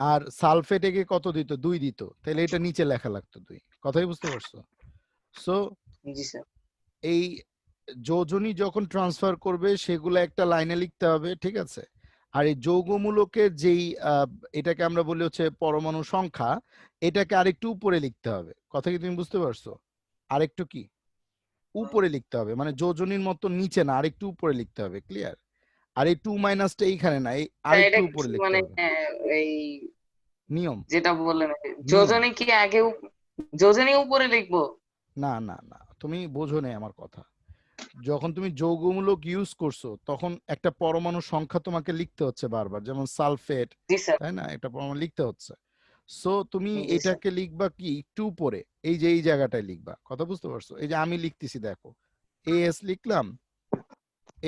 আর sulphate একে কত দিত? 2 দিত, তাহলে এটা নিচে লেখা লাগতো 2। কথাই বুঝতে পারছো? সো জি স্যার। এই যোজনী যখন ট্রান্সফার করবে সেগুলো একটা লাইনে লিখতে হবে, ঠিক আছে? আর এই যৌগমূলকের যেই এটাকে আমরা বলি হচ্ছে পরমাণু সংখ্যা, এটাকে আরেকটু উপরে লিখতে হবে। কথা কি তুমি বুঝতে পারছো? আরেকটু কি উপরে লিখতে হবে, মানে যোজনীর মতো নিচে না, আরেকটু উপরে লিখতে হবে। ক্লিয়ার? আর এই 2 মাইনাসটা এইখানে না, এই স্যার আরেকটু এটা উপরে কি লিখতে মানে হবে। এই নিয়ম, যেটা বললেন নিয়ম। যোজনী কি আগে যোজনী উপরে লিখবো? না না না, তুমি বোঝো নাই আমার কথা। যখন তুমি যৌগমূলক ইউজ করছো তখন একটা পরমাণু সংখ্যা তোমাকে লিখতে হচ্ছে বারবার, যেমন সালফেট, জি স্যার। তাই না? একটা পরমাণু লিখতে হচ্ছে। সো তুমি জি স্যার। এটাকে লিখবা কি একটু উপরে, এই যে এই জায়গাটায় লিখবা। কথা বুঝতে পারছো? এই যে আমি লিখতেছি দেখো, এস লিখলাম,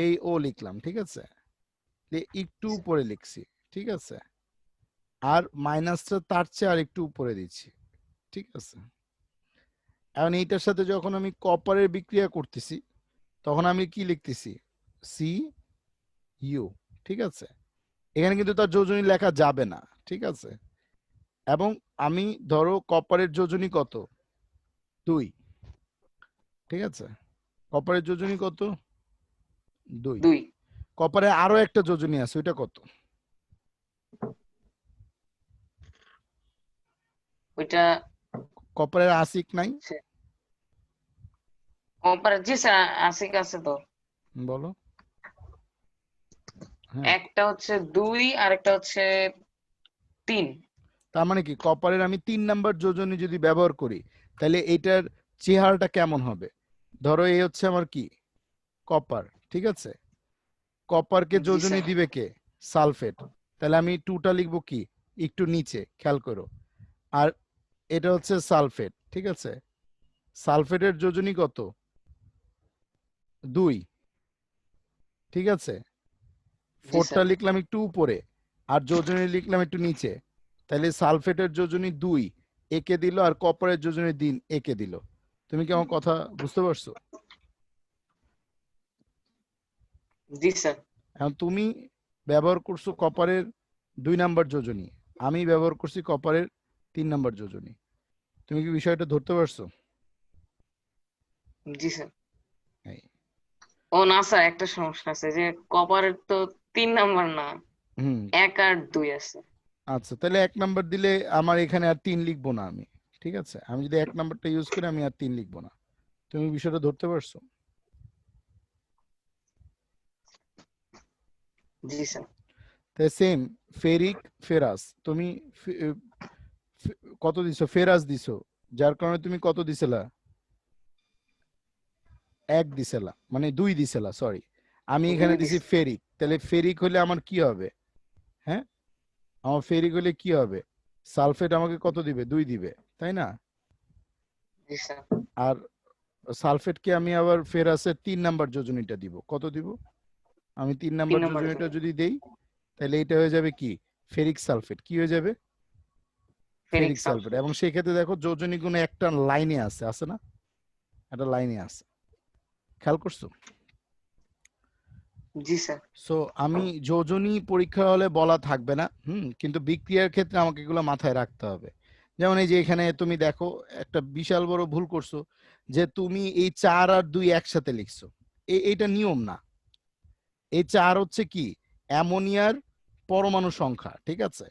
এই ও লিখলাম, ঠিক আছে? একটু উপরে লিখছি, ঠিক আছে? আর মাইনাসটা তার চেয়ে আর একটু উপরে দিচ্ছি, ঠিক আছে? এখন এইটার সাথে যখন আমি কপারের বিক্রিয়া করতেছি তখন আমি কি লিখতেছি? সি ইউ, ঠিক আছে? এখানে কিন্তু তার যোজনী লেখা যাবে না, ঠিক আছে? এবং আমি ধরো কপারের যোজনী কত? 2, ঠিক আছে? কপারের যোজনী কত? 2। 2। কপারে আরো একটা যোজনী আছে, ওইটা কত? ওইটা কপারের আসিক নাই? কম্পারে জি স্যার আশিক আছে তো। বলো। হ্যাঁ, একটা হচ্ছে 2 আর একটা হচ্ছে 3। তার মানে কি কপারের আমি 3 নাম্বার যোজনী যদি ব্যবহার করি তাহলে এটার চেহারাটা কেমন হবে? ধরো এই হচ্ছে আমার কি কপার, ঠিক আছে? কপারকে জি যোজনী স্যার। দিবে কে? সালফেট। তাহলে আমি 2টা লিখবো কি একটু নিচে, খেয়াল করো। আর এটা হচ্ছে সালফেট, ঠিক আছে? সালফেটের যোজনী কত? 2, ঠিক আছে? জি 4টা স্যার। লিখলাম একটু উপরে আর যোজনী লিখলাম একটু নিচে। তাহলে সালফেটের যোজনী 2 একে দিল আর কপারের যোজনী 3 একে দিল। তুমি কি আমার কথা বুঝতে পারছো? জি স্যার। এখন তুমি ব্যবহার করছো কপারের 2 নাম্বার যোজনী, আমি ব্যবহার করছি কপারের 3 নাম্বার যোজনী। তুমি কি বিষয়টা ধরতে পারছো? জি স্যার। এই, ও না স্যার একটা সমস্যা আছে যে কপারের তো 3 নাম্বার না, হুম। 1 আর 2 আছে। আচ্ছা, তাহলে 1 নাম্বার দিলে আমার এখানে আর 3 লিখবো না আমি, ঠিক আছে? আমি যদি 1 নাম্বারটা ইউজ করি আমি আর 3 লিখবো না। তুমি বিষয়টা ধরতে পারছো? জি স্যার। তাই সেম ফেরিক ফেরাস, তুমি কত দিছো? ফেরাস দিছো, যার কারণে তুমি কত দিছিলা? 1 দিছিলা, মানে 2 দিছিলা, সরি। আমি এখানে 2 দিছি দিছে। ফেরিক, তাহলে ফেরিক হলে আমার কি হবে? হ্যাঁ, আমার ফেরিক হলে কি হবে? সালফেট আমাকে কত দিবে? 2 দিবে, তাই না? জি স্যার। আর সালফেটকে আমি আবার ফেরাসের 3 নাম্বার যোজনীটা দিব, কত দিব? আমি 3 3 নাম্বার নাম্বার যোজনীটা জন্য যদি দেই তাহলে এটা হয়ে যাবে কি? Ferric sulphate. কি হয়ে যাবে? Ferric ferric sulphate. সালফেট। এবং সেক্ষেত্রে দেখো যোজনী গুণ একটা লাইনে আছে, আছে না? একটা লাইনে আছে, খেয়াল করছো? জি স্যার। সো আমি যোজনী পরীক্ষা হলে বলা থাকবে না, কিন্তু বিক্রিয়ার ক্ষেত্রে আমাকে এগুলো মাথায় রাখতে হবে। যেমন এই যে এখানে তুমি দেখো একটা বিশাল বড় ভুল করছো, যে তুমি এই 4 আর 2 একসাথে লিখছো। এইটা নিয়ম না। এই 4 হচ্ছে কি অ্যামোনিয়ার পরমাণু সংখ্যা, ঠিক আছে?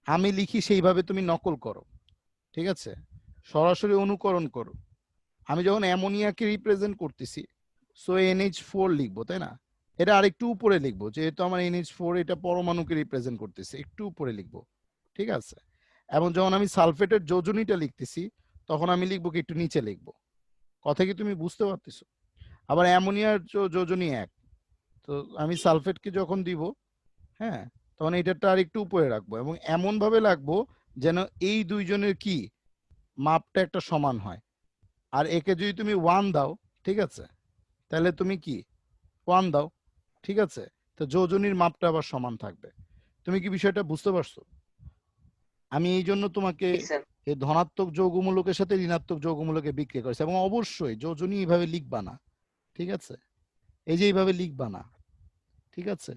আমি লিখি সেইভাবে তুমি নকল করো, ঠিক আছে? সরাসরি অনুকরণ করো। আমি যখন অ্যামোনিয়াকে রিপ্রেজেন্ট করতেছি, সো NH4 লিখবো, তাই না? এটা আরেকটু উপরে লিখবো, যেহেতু আমার NH4 এটা পরমাণুকে রিপ্রেজেন্ট করতেছে, একটু উপরে লিখবো, ঠিক আছে? এবং যখন আমি সালফেটের যোজনীটা লিখতেছি তখন আমি লিখবো কি একটু নিচে লিখবো। কথা কি তুমি বুঝতে পারতেছো? আবার অ্যামোনিয়ার যোজনী 1, তো আমি সালফেটকে যখন দিব, হ্যাঁ, তখন এটাটা আর একটু উপরে রাখবো এবং এমন ভাবে রাখবো যেন এই দুইজনের কি মাপটা একটা সমান হয়। আর একে যদি তুমি 1 দাও, ঠিক আছে, তাহলে তুমি কি 1 দাও, ঠিক আছে, তো যোজনীর মাপটা আবার সমান থাকবে। তুমি কি বিষয়টা বুঝতে পারছো? আমি এই জন্য তোমাকে জি স্যার। এই ধনাত্মক যৌগমূলকের সাথে ঋণাত্মক যৌগমূলকে বিক্রিয়া করেছে, এবং অবশ্যই যোজনী এইভাবে লিখবা না, ঠিক আছে? এই যে এইভাবে লিখবা না, ঠিক আছে?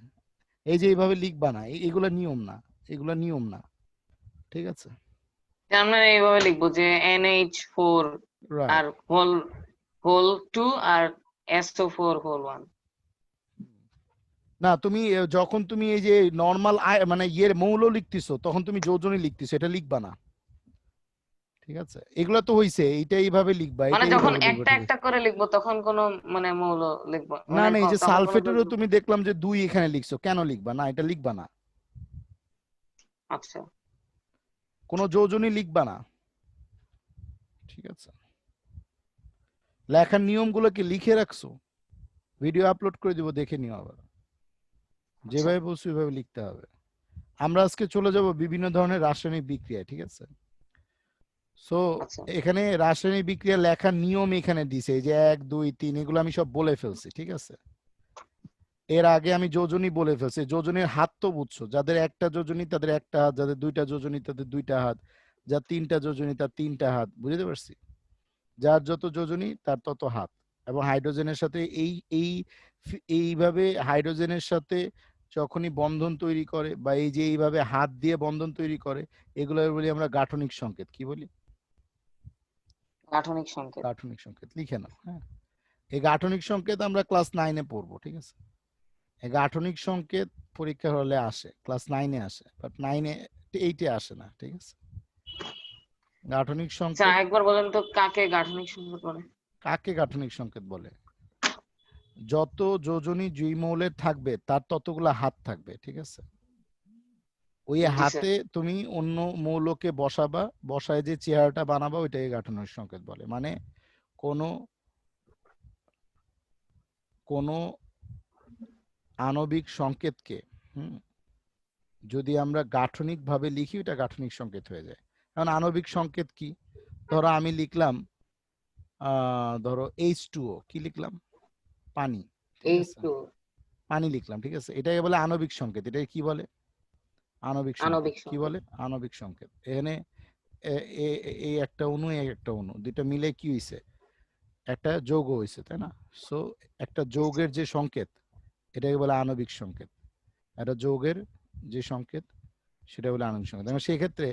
এই যে এইভাবে লিখবা না, এগুলা নিয়ম না, এগুলা নিয়ম না। ঠিক আছে, আমরা এইভাবে লিখবো যে NH4 রাইট। আর হোল 2 আর SO4 হোল 1। না তুমি যখন তুমি এই যে নর্মাল মানে ইয়ের মৌল লিখতেছো তখন তুমি যোজনী লিখতেছো, এটা লিখবা না। ঠিক আছে, এগুলো তো হইছে, এইটা এইভাবে লিখবা, মানে এটা যখন এইভাবে লিখবা, একটা ঠিক একটা আছে। করে লিখবো তখন কোনো মানে মৌল লিখবো, না মানে না, এই যে তখন কোনো সালফেটেরও যোজনী। তুমি দেখলাম যে 2 এখানে লিখছো, কেন লিখবা না? এটা লিখবা না, আচ্ছা কোনো যোজনী লিখবা না। ঠিক আছে, লেখার নিয়মগুলো কি লিখে রাখছো? ভিডিও আপলোড করে দিব, দেখে নিও আবার। আচ্ছা যেভাবে বলছি ওইভাবে লিখতে হবে। আমরা আজকে চলে যাব বিভিন্ন ধরনের রাসায়নিক বিক্রিয়ায়, ঠিক আছে। সো আচ্ছা এখানে রাসায়নিক বিক্রিয়া লেখার নিয়ম এখানে দিছে, এই যে 1 2 3 এগুলো আমি সব বলে ফেলছি, ঠিক আছে। এর আগে আমি যোজনী বলে ফেলছি, যোজনীর হাত তো বুঝছো, যাদের একটা যোজনী তাদের একটা হাত, যাদের দুইটা যোজনী তাদের দুইটা হাত, যার তিনটা যোজনী তার তিনটা হাত, বুঝতে পারছি। যার যত যোজনী তার তত হাত। এবং হাইড্রোজেনের সাথে এই এইভাবে হাইড্রোজেনের সাথে যখনই বন্ধন তৈরি করে বা এই যে এইভাবে হাত দিয়ে বন্ধন তৈরি করে, এগুলো বলি আমরা গাঠনিক সংকেত। কি বলি? গাঠনিক সংকেত। গাঠনিক সংকেত, লিখে নাও। হ্যাঁ, এই গাঠনিক সংকেত আমরা ক্লাস 9-এ পড়বো, ঠিক আছে। এই গাঠনিক সংকেত পরীক্ষা হলে আসে, ক্লাস 9-এ আসে, বাট 9-এ 8-এ আসে না, ঠিক আছে। গাঠনিক আচ্ছা সংকেত একবার বলেন তো কাকে গাঠনিক সংকেত বলে? কাকে গাঠনিক সংকেত বলে? যত যোজনী দ্বিমৌলের থাকবে তার ততগুলা হাত থাকবে, ঠিক আছে। ওই জি স্যার। হাতে তুমি অন্য মৌলকে বসাবা, বসায় যে চেহারাটা বানাবা ওইটাকে গাঠনিক সংকেত বলে। মানে কোনো কোনো আণবিক সংকেতকে যদি আমরা গাঠনিক ভাবে লিখি ওটা গাঠনিক সংকেত হয়ে যায়। কারণ আণবিক সংকেত কি? ধরো আমি লিখলাম ধরো H2O, কি লিখলাম? পানি, ঠিক এই আছে। তো পানি লিখলাম, ঠিক আছে, এটাকে বলে আণবিক সংকেত। এটাকে কি বলে? আণবিক সংকেত। আণবিক কি সংকেত। বলে? আণবিক সংকেত। এখানে এই একটা অণু, এই একটা অণু, দুইটা মিলে কি হইছে? একটা যৌগ হইছে, তাই না? সো একটা জি স্যার। যৌগের যে সংকেত এটাকে বলে আণবিক সংকেত। একটা যৌগের যে সংকেত সেটা বলে আণবিক সংকেত। এবং সেই ক্ষেত্রে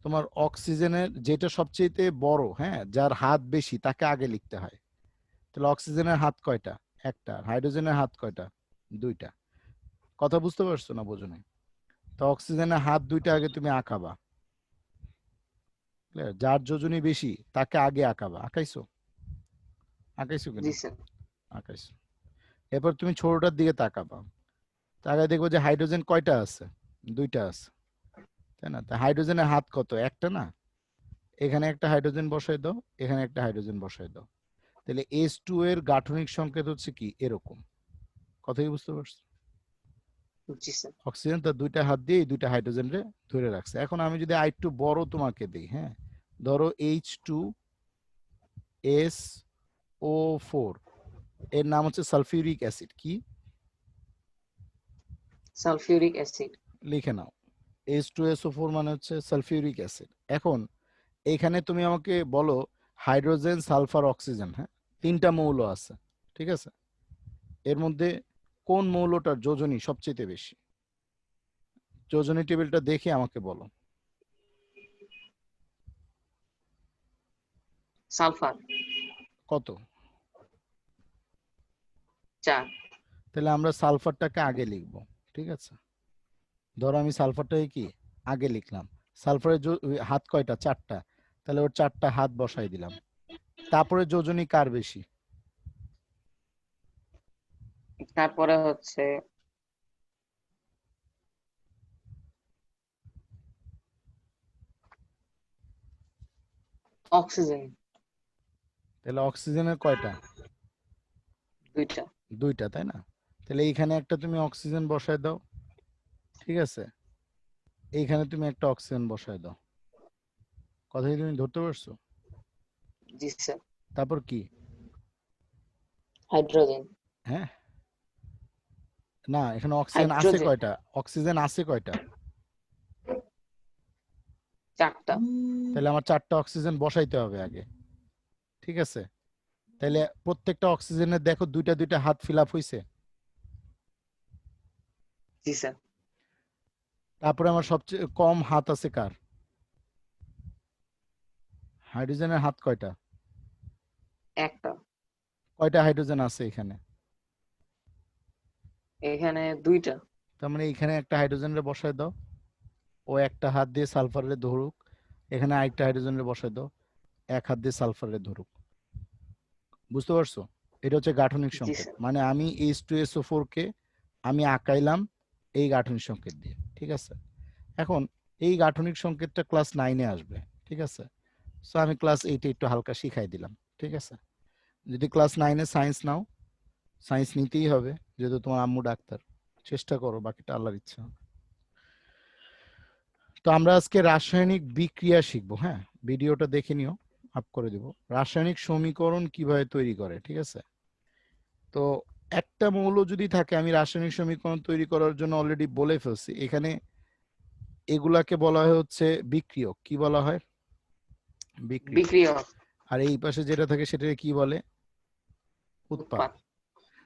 তোমার অক্সিজেনের যেটা সবচেয়ে বড়, হ্যাঁ, যার হাত বেশি তাকে আগে লিখতে হয়। তাহলে অক্সিজেনের হাত কয়টা? একটা। হাইড্রোজেনের হাত কয়টা? দুইটা। কথা বুঝতে পারছো না বোঝো নাই? তো অক্সিজেনের হাত দুইটা আগে তুমি আঁকাবা। Clear? যার যোজনী বেশি তাকে আগে আঁকাবা। আঁকাইছো? আঁকাইছো জি কিনা? স্যার। আঁকাইছো। এরপর তুমি ছোটটার দিকে তাকাবা, তাকায় দেখবো যে হাইড্রোজেন কয়টা আছে? দুইটা আছে, তাই না? তা হাইড্রোজেনের হাত কত? একটা না? এখানে একটা হাইড্রোজেন বসাই দাও, এখানে একটা হাইড্রোজেন বসাই দাও। তাহলে H2 এর গাঠনিক সংকেত হচ্ছে কি এরকম। কথা কি বুঝতে পারছো? জি স্যার। অক্সিজেন তার দুইটা হাত দিয়ে এই দুইটা হাইড্রোজেন রে ধরে রাখছে। এখন আমি যদি আরেকটু বড় তোমাকে দিই, হ্যাঁ, ধরো H2SO4, এর নাম হচ্ছে সালফিউরিক অ্যাসিড। কি? Sulphuric acid. লিখে নাও। H2SO4 মানে হচ্ছে সালফিউরিক অ্যাসিড। এখন এইখানে তুমি আমাকে বলো হাইড্রোজেন, সালফার, অক্সিজেন, হ্যাঁ, তিনটা মৌল আছে, ঠিক আছে। এর মধ্যে কোন মৌলটার যোজনী সবচেয়ে বেশি? যোজনী টেবিলটা দেখে আমাকে বলো। সালফার। কত? 4। তাহলে আমরা সালফারটাকে আগে লিখব, ঠিক আছে। ধরো আমি সালফারটাকে কি আগে লিখলাম। সালফারের হাত কয়টা? চারটা। তাহলে ওর চারটা হাত বসাই দিলাম। তারপরে যোজনী কার বেশি? তারপরে হচ্ছে অক্সিজেন। তাহলে অক্সিজেনের কয়টা? 2টা। দুইটা, তাই না? তাহলে এইখানে একটা তুমি অক্সিজেন বসায় দাও, ঠিক আছে। এইখানে তুমি একটা অক্সিজেন বসায় দাও। কথা কি তুমি ধরতে পারছো? জি স্যার। তারপর কি? হাইড্রোজেন। হ্যাঁ, না, এখানে অক্সিজেন আছে হাইড্রোজেন। কয়টা? অক্সিজেন আছে কয়টা? 4টা। তাহলে আমার চারটা অক্সিজেন বসাইতে হবে আগে, ঠিক আছে। তাহলে প্রত্যেকটা অক্সিজেনের দেখো দুইটা দুইটা হাত ফিল আপ হয়েছে। জি স্যার। তারপরে আমার সবচেয়ে কম হাত আছে কার? হাইড্রোজেনের হাত কয়টা? একটা। কয়টা হাইড্রোজেন আছে এখানে? এখানে দুইটা। তার মানে এখানে একটা হাইড্রোজেনের বসায় দাও, ও একটা হাত দিয়ে সালফারে ধরুক। এখানে আরেকটা হাইড্রোজেনের বসায় দাও, এক হাত দিয়ে সালফারে ধরুক। বুঝতে পারছো? এটা হচ্ছে গাঠনিক জি সংকেত। স্যার। মানে আমি H2SO4 কে আমি আঁকাইলাম এই গাঠনিক সংকেত দিয়ে, ঠিক আছে? এখন এই গাঠনিক সংকেতটা ক্লাস 9-এ আসবে, ঠিক আছে? সো আমি ক্লাস 8-এ একটু হালকা শিখাই দিলাম, ঠিক আছে? যদি ক্লাস 9-এ সায়েন্স নাও, সায়েন্স নিতেই হবে যেহেতু তোমার আম্মু ডাক্তার। চেষ্টা করো, বাকিটা আল্লাহর ইচ্ছা। তো আমরা আজকে রাসায়নিক বিক্রিয়া শিখবো, হ্যাঁ? ভিডিওটা দেখে নিও, আপ করে দিব। রাসায়নিক সমীকরণ কিভাবে তৈরি করে, ঠিক আছে? তো একটা মৌল যদি থাকে, আমি রাসায়নিক সমীকরণ তৈরি করার জন্য অলরেডি বলে ফেলছি এখানে, এগুলাকে বলা হয় হচ্ছে বিক্রিয়ক। কি বলা হয়? বিক্রিয়ক। বিক্রিয়ক। আর এই পাশে যেটা থাকে সেটাকে কি বলে? উৎপাদ। উৎপাদ।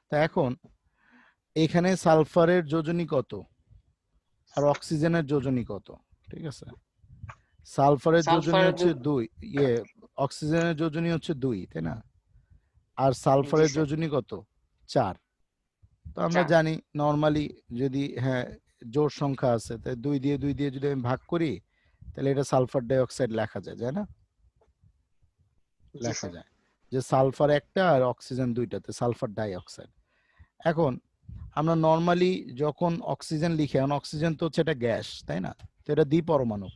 তা এখন এখানে সালফারের যোজনী কত আর অক্সিজেনের যোজনী কত, ঠিক আছে? সালফারের যোজনী সালফারের হচ্ছে 2, অক্সিজেনের যোজনী হচ্ছে 2, তাই না? আর জি সালফারের স্যার। যোজনী কত? 4। তো আমরা 4। জানি নর্মালি যদি, হ্যাঁ, জোড় সংখ্যা আছে, তাই 2 দিয়ে যদি আমি ভাগ করি, তাহলে এটা সালফার ডাই অক্সাইড লেখা যায়, যায় না? জি লেখা স্যার। যায় যে সালফার একটা আর অক্সিজেন দুইটাতে সালফার ডাই অক্সাইড। এখন আমরা নর্মালি যখন অক্সিজেন লিখি, এখন অক্সিজেন তো হচ্ছে এটা গ্যাস, তাই না? তো এটা দ্বিপরমাণু,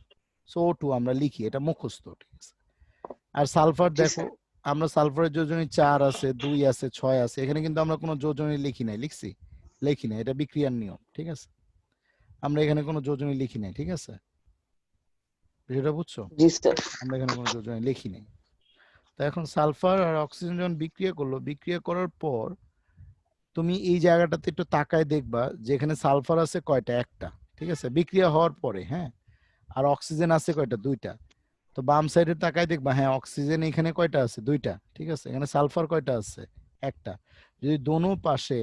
সো O2 আমরা লিখি, এটা মুখস্থ, ঠিক আছে? আর সালফার জি দেখো, স্যার। আমরা সালফারের যোজনী 4 আছে, 2 আছে, 6 আছে, এখানে কিন্তু আমরা কোনো যোজনী লিখি নাই, লিখছি? লিখি নাই, এটা বিক্রিয়ার নিয়ম, ঠিক আছে? আমরা এখানে কোনো যোজনী লিখি নাই, ঠিক আছে? বিষয়টা বুঝছো? জি স্যার। আমরা এখানে কোনো যোজনী লিখি নাই। তো এখন সালফার আর অক্সিজেন যখন বিক্রিয়া করলো, বিক্রিয়া করার পর তুমি এই জায়গাটাতে একটু তাকায় দেখবা যে এখানে সালফার আছে কয়টা? একটা, ঠিক আছে? বিক্রিয়া হওয়ার পরে, হ্যাঁ। আর অক্সিজেন আছে কয়টা? দুইটা। তো বাম সাইডে তাকায় দেখবা, হ্যাঁ, অক্সিজেন এখানে কয়টা আছে? দুইটা, ঠিক আছে? এখানে সালফার কয়টা আছে? একটা। যদি দোনো পাশে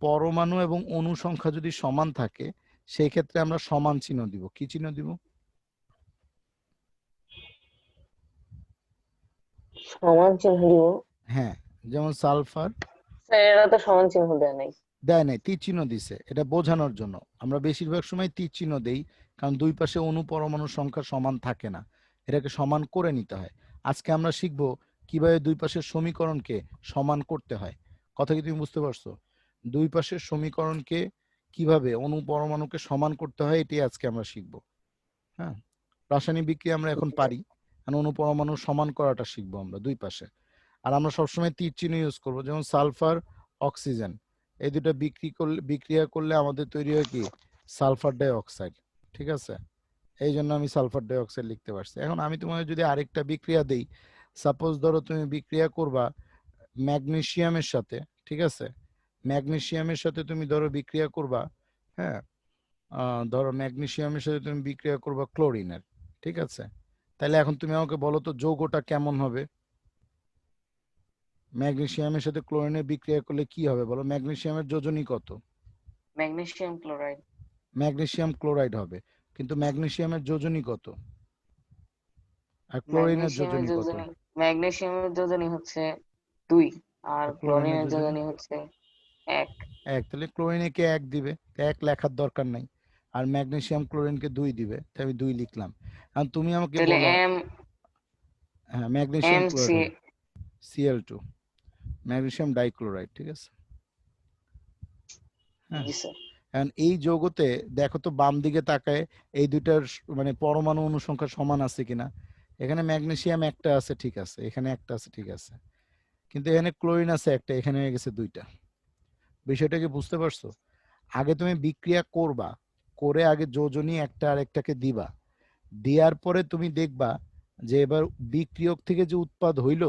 পরমাণু এবং অণু সংখ্যা যদি সমান থাকে, সেই ক্ষেত্রে আমরা সমান চিহ্ন দিব। কি চিহ্ন দিব? সমান চিহ্ন দিব। হ্যাঁ, যেমন সালফার স্যার এরা তো সমান চিহ্ন দেয় নাই। দেয় নাই, তীর চিহ্ন দিছে, এটা বোঝানোর জন্য। আমরা বেশিরভাগ সময় তীর চিহ্ন দেই, কারণ দুই পাশে অণু পরমাণুর সংখ্যা সমান থাকে না, এটাকে সমান করে নিতে হয়। আজকে আমরা শিখব কিভাবে দুই পাশের সমীকরণকে সমান করতে হয়। কথা কি তুমি বুঝতে পারছো? দুই পাশের সমীকরণকে কিভাবে অণু পরমাণুকে সমান করতে হয়, এটি আজকে আমরা শিখব, হ্যাঁ। রাসায়নিক বিক্রিয়া আমরা এখন পারি, আর অণু পরমাণু সমান করাটা শিখবো আমরা দুই পাশে। আর আমরা সবসময় তীর চিহ্ন ইউজ করবো, যেমন সালফার, অক্সিজেন, এই দুটো বিক্রিয়া করলে আমাদের তৈরি হয় কি? সালফার ডাই অক্সাইড, ঠিক আছে? এই জন্য আমি সালফার ডাই অক্সাইড লিখতে পারছি। এখন আমি তোমাকে যদি আরেকটা বিক্রিয়া দেই, সাপোজ ধরো তুমি বিক্রিয়া করবা ম্যাগনেসিয়ামের সাথে, ঠিক আছে? ম্যাগনেসিয়ামের সাথে তুমি ধরো বিক্রিয়া করবা, হ্যাঁ, ধরো ম্যাগনেসিয়ামের সাথে তুমি বিক্রিয়া করবা ক্লোরিনের, ঠিক আছে? তাহলে এখন তুমি আমাকে বলো তো যৌগটা কেমন হবে? ম্যাগনেসিয়ামের সাথে ক্লোরিনের বিক্রিয়া করলে কি হবে বলো? ম্যাগনেসিয়ামের যোজনী কত? Magnesium chloride. ম্যাগনেসিয়াম ক্লোরাইড হবে, কিন্তু ম্যাগনেসিয়ামের যোজনী কত আর ক্লোরিনের ম্যাগনেসিয়ামের যোজনী কত? যোজনী ম্যাগনেসিয়ামের যোজনী হচ্ছে 2 আর আর ক্লোরিনের ক্লোরিনের যোজনী যোজনী হচ্ছে 1। 1। তাহলে ক্লোরিনে কে 1 দিবে, 1 লেখার দরকার নাই। আর ম্যাগনেসিয়াম ক্লোরিনকে 2 দিবে, তাই আমি 2 লিখলাম। এখন তুমি আমাকে তাহলে বলো, এম হ্যাঁ, ম্যাগনেসিয়াম এম ক্লোরাইড সি। হবে Cl2, ম্যাগনেসিয়াম ডাইক্লোরাইড, ঠিক আছে? হ্যাঁ। জি স্যার। এখন এই যৌগতে দেখো তো বাম দিকে তাকায়, এই দুইটার মানে পরমাণু অনুসংখ্যা সমান আছে কিনা। এখানে ম্যাগনেসিয়াম একটা আছে, ঠিক আছে, এখানে একটা আছে, ঠিক আছে, কিন্তু এখানে ক্লোরিন আছে একটা, এখানে হয়ে গেছে দুইটা। বিষয়টা কি বুঝতে পারছো? আগে তুমি বিক্রিয়া করবা, করে আগে যোজনী একটা আরেকটাকে দিবা, দেওয়ার পরে তুমি দেখবা যে এবার বিক্রিয়ক থেকে যে উৎপাদ হইল,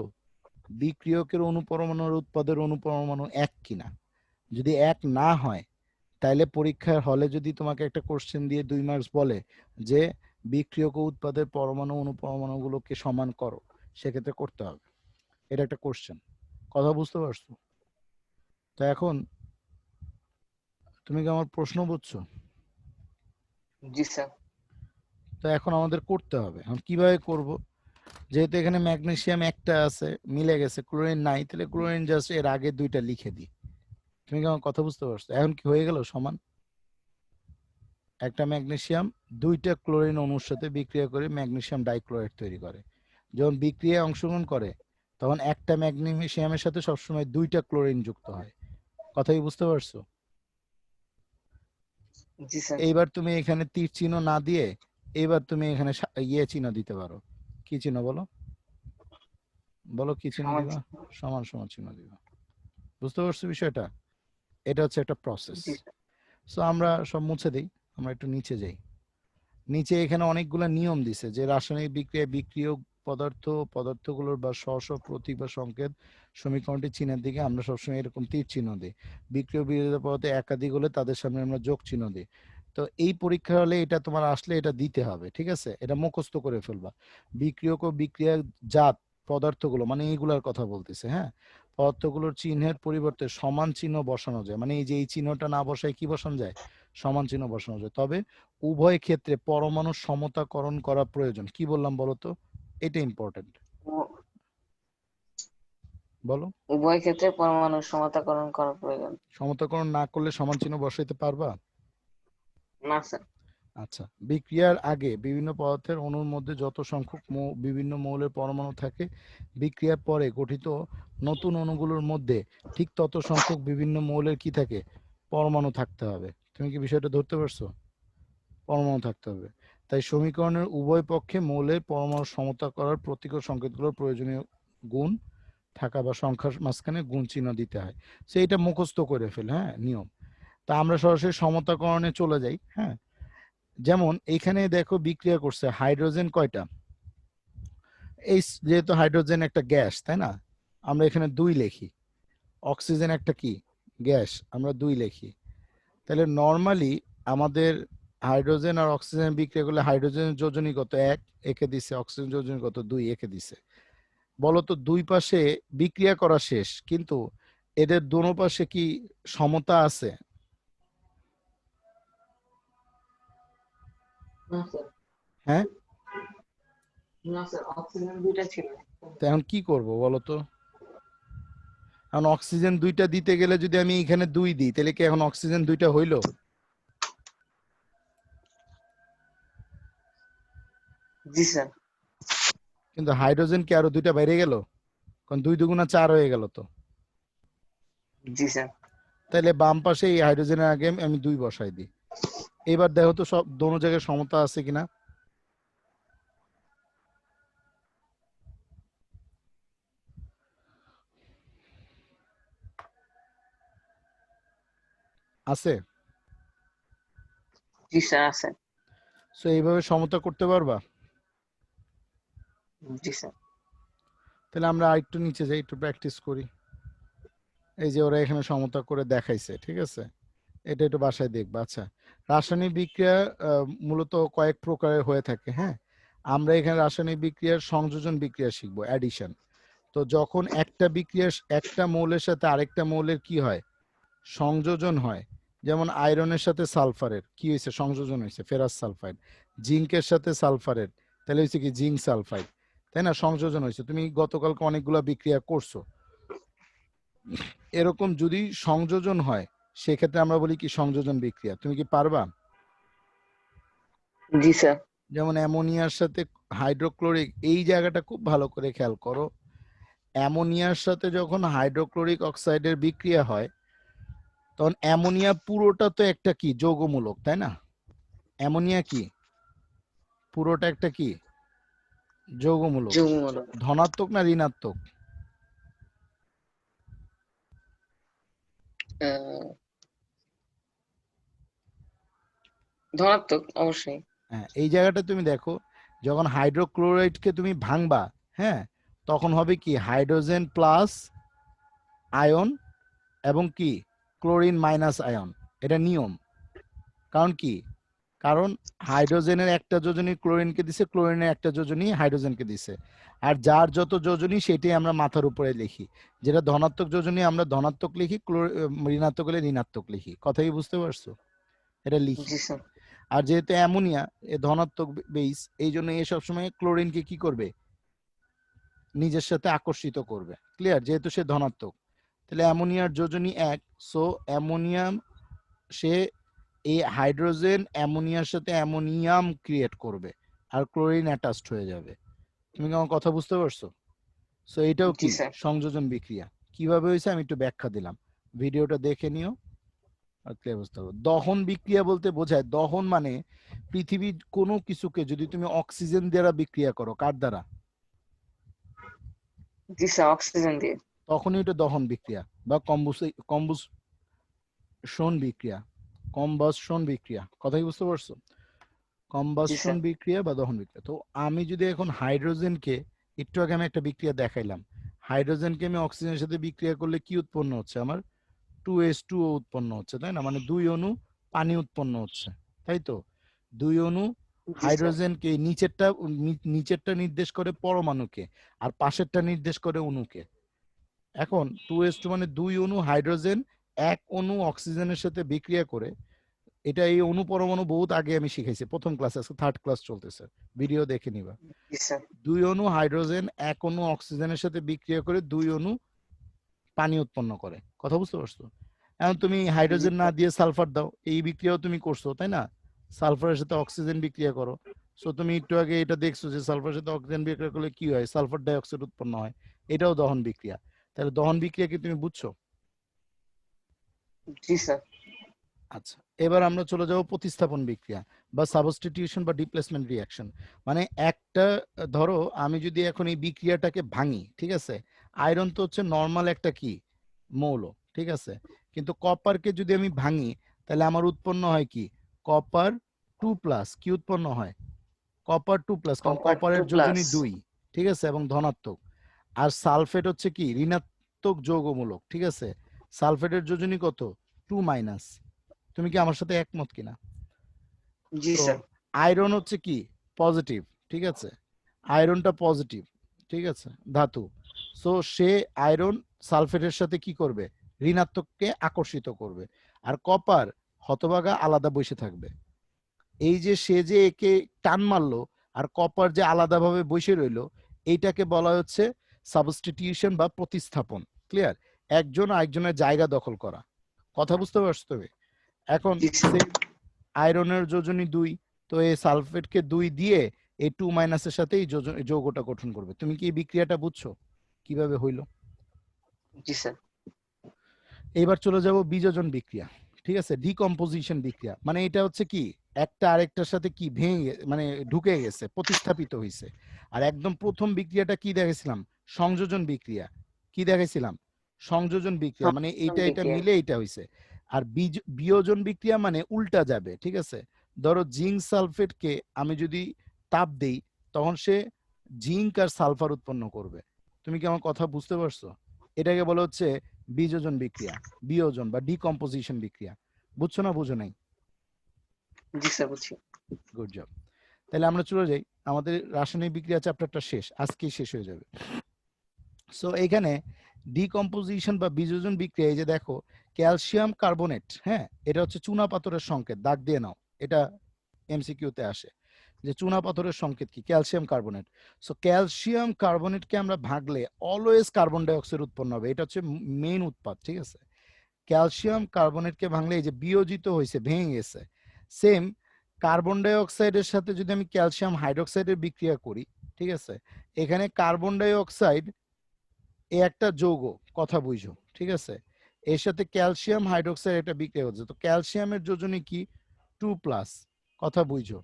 বিক্রিয়কের অনুপরমাণুর উৎপাদের অনুপরমাণু এক কিনা। যদি এক না হয়, তাইলে পরীক্ষার হলে যদি তোমাকে একটা কোশ্চেন দিয়ে 2 মার্কস বলে যে বিক্রিয়ক ও উৎপাদের পরমাণু অনুপরমাণুগুলোকে সমান করো, সেক্ষেত্রে করতে হবে। এটা একটা কোশ্চেন। কথা বুঝতে পারছো? তো এখন তুমি কি আমার প্রশ্ন বুঝছো? জি স্যার। তো এখন আমাদের করতে হবে, এখন কিভাবে করব? যেহেতু এখানে ম্যাগনেসিয়াম একটা আছে, মিলে গেছে, ক্লোরিন নাই, তাহলে ক্লোরিন জাস্ট এর আগে দুইটা লিখে দিই। তুমি কি আমার কথা বুঝতে পারছো? এখন কি হয়ে গেল সমান? একটা ম্যাগনেসিয়াম দুইটা ক্লোরিন অণুর সাথে বিক্রিয়া করে ম্যাগনেসিয়াম ডাইক্লোরাইড তৈরি করে। যখন বিক্রিয়ায় অংশগ্রহণ করে তখন একটা ম্যাগনেসিয়ামের সাথে সবসময় দুইটা ক্লোরিন যুক্ত হয়। কথা কি বুঝতে পারছো? জি স্যার। এইবার তুমি এখানে তীর চিহ্ন না দিয়ে এবার তুমি এখানে ইয়ে চিহ্ন দিতে পারো। কি চিহ্ন বলো? বলো কি চিহ্ন সমান। দিবা? সমান সমান চিহ্ন দিবা। বুঝতে পারছো বিষয়টা? এটা হচ্ছে একটা প্রসেস। জি স্যার। সো আমরা সব মুছে দিই, আমরা একটু নিচে যাই। নিচে এখানে অনেকগুলো নিয়ম দিছে যে রাসায়নিক বিক্রিয়ায় বিক্রিয়ক পদার্থগুলোর বা স্ব স্ব প্রতীক বা সংকেত সমীকরণটি চিহ্নের দিকে আমরা সবসময় এরকম তীর চিহ্ন দিই। বিক্রিয় বিরোধী পদার্থ একাধিক হলে তাদের সামনে আমরা যোগ চিহ্ন দিই। তো এই পরীক্ষা হলে এটা তোমার আসলে এটা দিতে হবে, ঠিক আছে? এটা মুখস্থ করে ফেলবা। বিক্রিয়ক ও বিক্রিয়া জাত পদার্থগুলো মানে এইগুলার কথা বলতেছে, হ্যাঁ। পদার্থগুলোর চিহ্নের পরিবর্তে সমান চিহ্ন বসানো যায়, মানে এই যে এই চিহ্নটা না বসায় কি বসানো যায়? সমান চিহ্ন বসানো যায়। তবে উভয় ক্ষেত্রে পরমাণু সমতাকরণ করা প্রয়োজন। কি বললাম বলো তো? এটা ইম্পর্টেন্ট। বলো। উভয় ক্ষেত্রে পরমাণু সমতাকরণ করা প্রয়োজন। সমতাকরণ না করলে সমান চিহ্ন বসাইতে পারবা? না স্যার। আচ্ছা, বিক্রিয়ার আগে বিভিন্ন পদার্থের অণুর মধ্যে যত সংখ্যক বিভিন্ন মৌলের পরমাণু থাকে, বিক্রিয়ার পরে গঠিত নতুন অণুগুলোর মধ্যে ঠিক তত সংখ্যক বিভিন্ন মৌলের কি থাকে? পরমাণু থাকতে হবে। তুমি কি বিষয়টা ধরতে পারছো? পরমাণু থাকতে হবে। তাই সমীকরণের উভয় পক্ষে মৌলের পরমাণু সমতা করার প্রতীক ও সংকেতগুলোর প্রয়োজনীয় গুণ থাকা বা সংখ্যার মাঝখানে গুণ চিহ্ন দিতে হয়। সো এটা মুখস্থ করে ফেল, হ্যাঁ, নিয়ম। তা আমরা সরাসরি সমতাকরণে চলে যাই, হ্যাঁ। যেমন এইখানে দেখো বিক্রিয়া করছে হাইড্রোজেন কয়টা? এই যেহেতু হাইড্রোজেন একটা গ্যাস, তাই না? আমরা এখানে 2 লিখি। অক্সিজেন একটা কি গ্যাস, আমরা 2 লিখি। তাহলে নর্মালি আমাদের হাইড্রোজেন আর অক্সিজেন বিক্রিয়া করলে হাইড্রোজেনের যোজনী কত? 1, একে দিছে। অক্সিজেন যোজনী কত? 2, একে দিছে। বলতো দুই পাশে বিক্রিয়া করা শেষ, কিন্তু এদের দোনো পাশে কি সমতা আছে? না স্যার। হ্যাঁ। না স্যার, অক্সিজেন দুইটা ছিল। তো এখন কি করব বলতো? এখন অক্সিজেন 2টা দিতে গেলে যদি আমি এখানে 2 দিই তাহলে কি এখন অক্সিজেন 2টা হইলো? জি স্যার। কিন্তু হাইড্রোজেন কি আরো 2টা বাইরে গেল? কারণ 2 দুগুণা 4 হয়ে গেল তো। জি স্যার। তাহলে বাম পাশে এই হাইড্রোজেনের আগে আমি 2 বসাই দিই। এবার দেখো তো সব দোনো জায়গায় সমতা আছে কিনা। আছে? জি স্যার আছে। সো এইভাবে সমতা করতে পারবা? জি স্যার। তাহলে আমরা আরেকটু নিচে যাই, একটু প্র্যাকটিস করি। এই যে ওরা এখানে সমতা করে দেখাইছে, ঠিক আছে? এটা একটু বাসায় দেখবা। আচ্ছা, রাসায়নিক বিক্রিয়া মূলত কয়েক প্রকারের হয়ে থাকে, হ্যাঁ। আমরা এখানে রাসায়নিক বিক্রিয়ার সংযোজন বিক্রিয়া শিখবো, অ্যাডিশন। তো যখন একটা বিক্রিয়া একটা মৌলের সাথে আরেকটা মৌলের কি হয়? সংযোজন হয়। যেমন আয়রনের সাথে সালফারের কি হয়েছে? সংযোজন হয়েছে, ফেরাস সালফাইড। জিঙ্কের সাথে সালফারের, তাহলে হয়েছে কি? জিঙ্ক সালফাইড, তাই না? সংযোজন হয়েছে। তুমি গতকালকে অনেকগুলা বিক্রিয়া করছো। এরকম যদি সংযোজন হয় সেক্ষেত্রে আমরা বলি কি? সংযোজন বিক্রিয়া। তুমি কি পারবা? জি স্যার। যেমন অ্যামোনিয়ার সাথে হাইড্রোক্লোরিক, এই জায়গাটা খুব ভালো করে খেয়াল করো। অ্যামোনিয়ার সাথে যখন হাইড্রোক্লোরিক অক্সাইডের বিক্রিয়া হয় তখন অ্যামোনিয়া পুরোটা তো একটা কি? যৌগমূলক, তাই না? অ্যামোনিয়া কি? পুরোটা একটা কি? যৌগমূলক। যৌগমূলক। ধনাত্মক না ঋণাত্মক? আহ, ধনাত্মক অবশ্যই। হ্যাঁ, এই জায়গাটা তুমি দেখো, যখন হাইড্রোক্লোরাইডকে তুমি ভাঙবা, হ্যাঁ, তখন হবে কি? হাইড্রোজেন প্লাস আয়ন এবং কি? Chlorine minus ion. এটা নিয়ম। কারণ কি? কারণ হাইড্রোজেনের একটা যোজনী ক্লোরিনকে দিছে, ক্লোরিনের একটা যোজনী হাইড্রোজেনকে দিছে। আর যার যত যোজনী সেটাই আমরা মাথার উপরে লিখি। যেটা ধনাত্মক যোজনী আমরা ধনাত্মক লিখি, ঋণাত্মক হলে ঋণাত্মক লিখি। কথা কি বুঝতে পারছো? এটা লিখি। জি স্যার। আর যেহেতু অ্যামোনিয়া এ ধনাত্মক বেইস, এই জন্য এ সবসময় ক্লোরিনকে কি করবে? নিজের সাথে আকর্ষিত করবে। ক্লিয়ার? যেহেতু সে ধনাত্মক, তাহলে অ্যামোনিয়ার যোজনী 1, সো অ্যামোনিয়াম সে এই হাইড্রোজেন অ্যামোনিয়ার সাথে অ্যামোনিয়াম ক্রিয়েট করবে আর ক্লোরিন অ্যাটাচড হয়ে যাবে। তুমি কি আমার কথা বুঝতে পারছো? সো এটাও জি কি স্যার। সংযোজন বিক্রিয়া। কিভাবে হয়েছে আমি একটু ব্যাখ্যা দিলাম, ভিডিওটা দেখে নিও আর ক্লিয়ার বুঝতে পারবো। দহন বিক্রিয়া বলতে বোঝায়, দহন মানে পৃথিবীর কোনো কিছুকে যদি তুমি অক্সিজেন দ্বারা বিক্রিয়া করো, কার দ্বারা? জি স্যার, অক্সিজেন দিয়ে। তখনই এটা দহন বিক্রিয়া বা কম্বুশন বিক্রিয়া, কম্বাসশন বিক্রিয়া। কথাই বুঝতে পারছো? জি কম্বাসশন স্যার। বিক্রিয়া বা দহন বিক্রিয়া। তো আমি যদি এখন হাইড্রোজেনকে, একটু আগে আমি একটা বিক্রিয়া দেখাইলাম, হাইড্রোজেনকে আমি অক্সিজেনের সাথে বিক্রিয়া করলে কি উৎপন্ন হচ্ছে আমার? 2H2O উৎপন্ন হচ্ছে, তাই না? মানে 2 অণু পানি উৎপন্ন হচ্ছে, তাই তো? 2 অণু জি স্যার। হাইড্রোজেনকে, নিচেরটা নির্দেশ করে পরমাণুকে আর পাশেরটা নির্দেশ করে অণুকে। এখন 2H2 মানে 2 অণু হাইড্রোজেন 1 অণু অক্সিজেনের সাথে বিক্রিয়া করে, এটা এই অণু পরমাণু বহুত আগে আমি শিখাইছি, প্রথম ক্লাসে, আজকে 3rd ক্লাস চলতেছে, ভিডিও দেখে নিবা। জি স্যার। 2 অণু হাইড্রোজেন 1 অণু অক্সিজেনের সাথে বিক্রিয়া করে 2 অণু পানি উৎপন্ন করে। কথা বুঝতে পারছো? এখন তুমি জি হাইড্রোজেন না স্যার। দিয়ে সালফার দাও, এই বিক্রিয়াও তুমি করছো, তাই না? সালফারের সাথে অক্সিজেন বিক্রিয়া করো। সো তুমি একটু আগে এটা দেখছো যে সালফারের সাথে অক্সিজেন বিক্রিয়া করলে কি হয়? সালফার ডাই অক্সাইড উৎপন্ন হয়। এটাও দহন বিক্রিয়া। তাহলে দহন বিক্রিয়া কি তুমি বুঝছো? জি স্যার। আচ্ছা, এবার আমরা চলে যাব প্রতিস্থাপন বিক্রিয়া বা সাবস্টিটিউশন বা ডিপ্লেসমেন্ট রিঅ্যাকশন। মানে একটা, ধরো আমি যদি এখন এই বিক্রিয়াটাকে ভাঙি, ঠিক আছে? আয়রন তো হচ্ছে নর্মাল একটা কি মৌল, ঠিক আছে? কিন্তু কপারকে যদি আমি ভাঙি, তাহলে আমার উৎপন্ন হয় কি? কপার 2+, কি উৎপন্ন হয়? কপার 2+, কারণ কপার টু কপারের প্লাস যোজনী 2, ঠিক আছে, এবং ধনাত্মক। আর সালফেট হচ্ছে কি ঋণাত্মক যৌগমূলক, ঠিক আছে? সালফেটের যোজনী কত? 2-। তুমি কি আমার সাথে একমত কিনা? জি তো স্যার। আয়রন হচ্ছে কি পজিটিভ, ঠিক আছে? আয়রনটা পজিটিভ, ঠিক আছে, ধাতু। সো সে আয়রন সালফেটের সাথে কি করবে? ঋণাত্মককে আকর্ষিত করবে। আর কপার হতভাগা আলাদা বসে থাকবে। এই যে সে যে একে টান মারলো আর কপার যে আলাদাভাবে বসে রইলো, এইটাকে বলা হচ্ছে সাবস্টিটিউশন বা প্রতিস্থাপন। ক্লিয়ার? একজন আরেকজনের জায়গা দখল করা। কথা বুঝতে পারছো তুমি? এখন জি স্যার। সে আয়রনের যোজনী 2, তো এই সালফেটকে 2 দিয়ে এই 2- এর সাথে এই যৌগটা গঠন করবে। তুমি কি এই বিক্রিয়াটা বুঝছো কিভাবে হইলো? জি স্যার। এবার চলে যাব বিযোজন বিক্রিয়া, ঠিক আছে, ডিকম্পোজিশন বিক্রিয়া। মানে এটা হচ্ছে কি একটা আরেকটার সাথে কি ভেঙে মানে ঢুকে গেছে, প্রতিস্থাপিত হয়েছে। আর একদম প্রথম বিক্রিয়াটা কি দেখেছিলাম? সংযোজন বিক্রিয়া। কি দেখেছিলাম? সংযোজন বিক্রিয়া, মানে এইটা এটা বিক্রিয়া। মিলে এইটা হয়েছে। আর বিয়োজন বিক্রিয়া মানে উল্টা যাবে, ঠিক আছে? ধরো জিঙ্ক সালফেটকে আমি যদি তাপ দেই, তখন সে জিঙ্ক আর সালফার উৎপন্ন করবে। তুমি কি আমার কথা বুঝতে পারছো? এটাকে বলা হচ্ছে বিযোজন বিক্রিয়া, বিয়োজন বা ডিকম্পোজিশন বিক্রিয়া। বুঝছো না বুঝো নাই? জি স্যার, বুঝছি। Good job. তাহলে আমরা চলে যাই, আমাদের রাসায়নিক বিক্রিয়া চ্যাপ্টারটা শেষ, আজকেই শেষ হয়ে যাবে। সো এখানে ডিকম্পোজিশন বা বিযোজন বিক্রিয়া, এই যে দেখো ক্যালসিয়াম কার্বনেট, হ্যাঁ, এটা হচ্ছে চুনা পাথরের সংকেত, দাগ দিয়ে নাও, এটা এমসিকিউতে আসে যে চুনা পাথরের সংকেত কি? Calcium carbonate. সো ক্যালসিয়াম কার্বনেটকে আমরা ভাগলে অলওয়েজ কার্বন ডাই অক্সাইড উৎপন্ন হবে, এটা হচ্ছে মেইন উৎপাদ, ঠিক আছে? ক্যালসিয়াম কার্বনেটকে ভাঙলে এই যে বিয়োজিত হয়েছে, ভেঙে গেছে। সেম কার্বন ডাই অক্সাইডের সাথে যদি আমি ক্যালসিয়াম হাইড্রোক্সাইডের বিক্রিয়া করি, ঠিক আছে, এখানে কার্বন ডাই অক্সাইড এ একটা যৌগ, কথা বুঝো, ঠিক আছে? এর সাথে ক্যালসিয়াম হাইড্রোক্সাইড একটা বিক্রিয়া হচ্ছে, তো ক্যালসিয়ামের যোজনী কি? 2+, কথা বুঝো।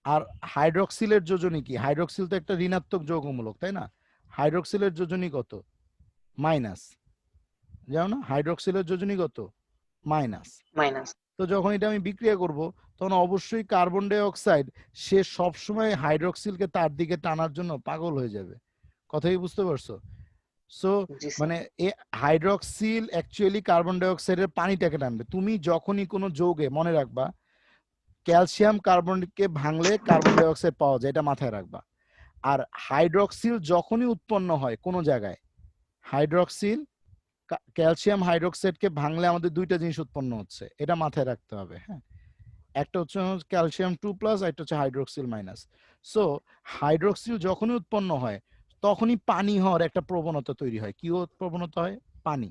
আর হাইড্রক্সিলের যোজনী কি? হাইড্রক্সিল তো একটা ঋণাত্মক যৌগমূলক, তাই না? হাইড্রক্সিলের যোজনী কত? মাইনাস। জানো না হাইড্রক্সিলের যোজনী কত? মাইনাস। মাইনাস। তো যখন এটা আমি বিক্রিয়া করব, তখন অবশ্যই কার্বন ডাই অক্সাইড সে সবসময় হাইড্রক্সিলকে তার দিকে টানার জন্য পাগল হয়ে যাবে। কথাই বুঝতে পারছো? সো জি স্যার। মানে এ হাইড্রক্সিল অ্যাকচুয়ালি কার্বন ডাই অক্সাইডের পানিটাকে টানবে। তুমি যখনই কোনো যৌগে, মনে রাখবা, ক্যালসিয়াম কার্বনকে ভাঙলে কার্বন ডাই অক্সাইড পাওয়া যায়, এটা মাথায় রাখবা। আর হাইড্রক্সিল যখনই উৎপন্ন হয় কোনো জায়গায়, হাইড্রক্সিল ক্যালসিয়াম হাইড্রোক্সাইডকে ভাঙলে আমাদের দুইটা জিনিস উৎপন্ন হচ্ছে, এটা মাথায় রাখতে হবে, হ্যাঁ? একটা হচ্ছে ক্যালসিয়াম 2+, একটা হচ্ছে হাইড্রোক্সিল মাইনাস। সো হাইড্রোক্সিল যখনই উৎপন্ন হয়, তখনই পানি হওয়ার একটা প্রবণতা তৈরি হয়। কি প্রবণতা হয়? পানি।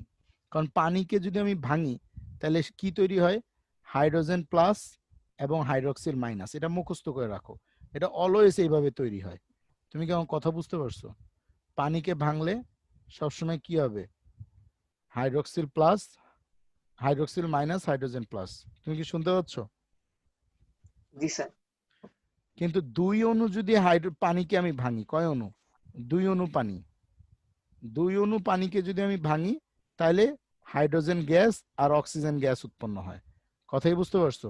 কারণ পানিকে যদি আমি ভাঙি তাহলে কি তৈরি হয়? হাইড্রোজেন প্লাস এবং হাইড্রক্সিল মাইনাস। এটা মুখস্থ করে রাখো। এটা অলওয়েজ এইভাবে তৈরি হয়। তুমি কি আমার কথা বুঝতে পারছো? পানিকে ভাঙলে সবসময় কি হবে? Hydroxyl plus, hydroxyl minus, hydrogen plus. তুমি কি শুনতে পাচ্ছ? জি স্যার। কিন্তু 2 অণু যদি পানিকে আমি ভাঙি, কয় অণু? 2 অণু পানি। 2 অণু পানিকে যদি আমি ভাঙি তাহলে হাইড্রোজেন গ্যাস আর অক্সিজেন গ্যাস উৎপন্ন হয়। কথাই বুঝতে পারছো?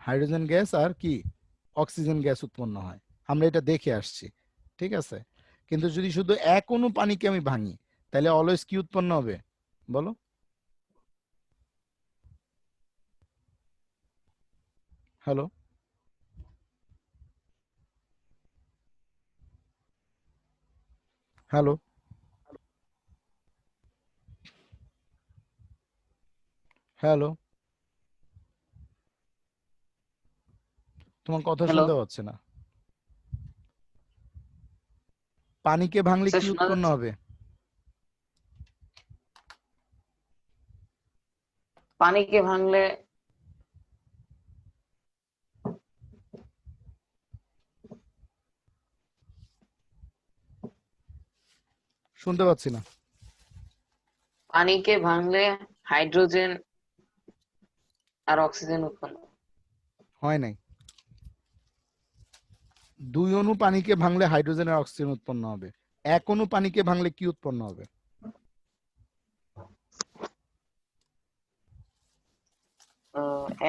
হাইড্রোজেন গ্যাস আর কি অক্সিজেন গ্যাস উৎপন্ন হয়। আমরা এটা দেখে আসছি, ঠিক আছে? কিন্তু যদি শুধু এক অণু পানিকে আমি ভাঙি তাহলে অলওয়েজ কি উৎপন্ন হবে বলো? হ্যালো, হ্যালো, হ্যালো, তোমার কথা হ্যালো শুনতে পাচ্ছে না। পানিকে ভাঙলে স্যার, কি শোনা উৎপন্ন যাচ্ছে? হবে? পানিকে ভাঙলে শুনতে পাচ্ছি না। পানিকে ভাঙলে হাইড্রোজেন আর অক্সিজেন উৎপন্ন হয়। হয় নাই। 2 অণু পানিকে ভাঙলে হাইড্রোজেন আর অক্সিজেন উৎপন্ন হবে। এক অণু পানিকে ভাঙলে কি উৎপন্ন হবে?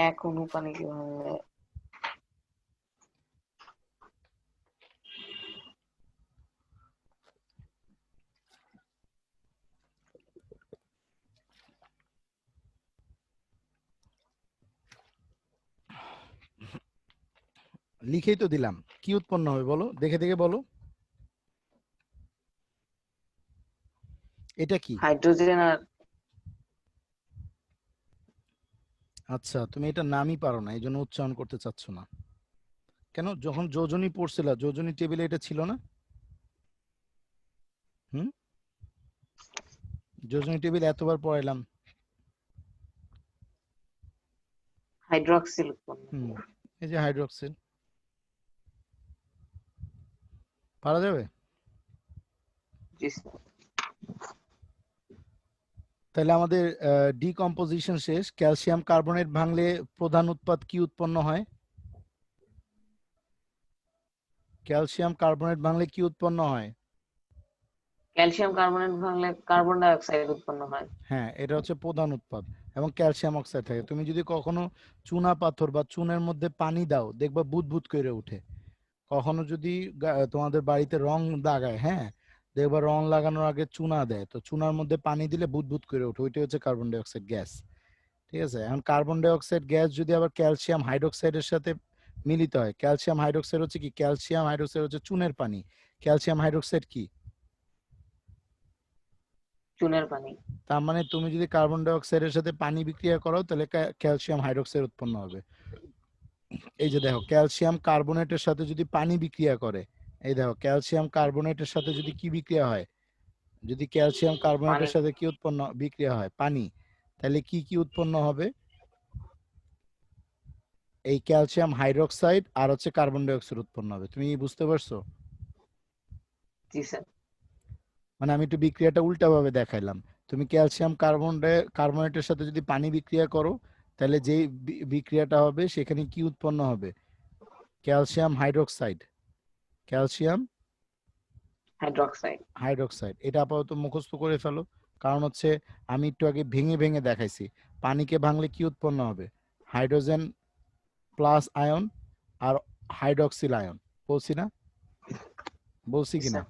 এক অণু পানিকে ভাঙলে লিখেই তো দিলাম। কি উৎপন্ন হবে বলো, দেখে দেখে বলো। এটা কি? হাইড্রোজেন আর আচ্ছা, তুমি এটা নামই পারো না, এই জন্য উচ্চারণ করতে চাচ্ছ না কেন? যখন যোজনী পড়ছিলা, যোজনী টেবিলে এটা ছিল না? হুম, যোজনী টেবিল এতবার পড়াইলাম। হাইড্রোক্সিল উৎপন্ন হুম, হবে। এই যে হাইড্রোক্সিল। পারা যাবে? জি স্যার। তাহলে আমাদের ডিকম্পোজিশন শেষ। ক্যালসিয়াম কার্বনেট ভাঙলে প্রধান উৎপাদ কি উৎপন্ন হয়? ক্যালসিয়াম কার্বনেট ভাঙলে কি উৎপন্ন হয়? ক্যালসিয়াম কার্বনেট ভাঙলে কার্বন ডাই অক্সাইড উৎপন্ন হয়। হ্যাঁ, এটা হচ্ছে প্রধান উৎপাদ। এবং ক্যালসিয়াম অক্সাইড থাকে। তুমি যদি কখনো চুনা পাথর বা চুনের মধ্যে পানি দাও দেখবা বুদবুদ করে ওঠে। কখনো যদি তোমাদের বাড়িতে রং লাগায়, হ্যাঁ, দেখবা রং লাগানোর আগে চুনা দেয়, তো চুনার মধ্যে পানি দিলে বুদবুদ করে ওঠে, ওইটা হচ্ছে কার্বন ডাই অক্সাইড গ্যাস। ঠিক আছে? এখন কার্বন ডাই অক্সাইড গ্যাস যদি আবার ক্যালসিয়াম হাইড্রোক্সাইডের সাথে মিলিত হয়, ক্যালসিয়াম হাইড্রোক্সাইড হচ্ছে কি? ক্যালসিয়াম হাইড্রোক্সাইড হচ্ছে চুনের পানি। ক্যালসিয়াম হাইড্রোক্সাইড কি? চুনের পানি। তার মানে তুমি যদি কার্বন ডাই অক্সাইডের সাথে পানি বিক্রিয়া করো তাহলে ক্যালসিয়াম হাইড্রোক্সাইড উৎপন্ন হবে। এই যে দেখো, ক্যালসিয়াম কার্বনেটের সাথে যদি পানি বিক্রিয়া করে, এই দেখো ক্যালসিয়াম কার্বনেটের সাথে যদি কি বিক্রিয়া হয়, যদি ক্যালসিয়াম পানি। কার্বনেটের সাথে কি উৎপন্ন বিক্রিয়া হয়? পানি। তাহলে কি কি উৎপন্ন হবে? এই ক্যালসিয়াম হাইড্রোক্সাইড আর হচ্ছে কার্বন ডাই অক্সাইড উৎপন্ন হবে। তুমি বুঝতে পারছো? জি স্যার। মানে আমি একটু বিক্রিয়াটা উল্টাভাবে দেখাইলাম। তুমি ক্যালসিয়াম কার্বনেটের সাথে যদি পানি বিক্রিয়া করো তাহলে যে বিক্রিয়াটা হবে সেখানে কি উৎপন্ন হবে? Calcium hydroxide. Calcium hydroxide. Hydroxide. এটা আপাতত মুখস্থ করে ফেলো। কারণ হচ্ছে আমি একটু আগে ভেঙে ভেঙে দেখাইছি। পানিকে ভাঙলে কি উৎপন্ন হবে? হাইড্রোজেন প্লাস আয়ন আর হাইড্রক্সিল আয়ন। বলছি না? বলছি জি কিনা? স্যার।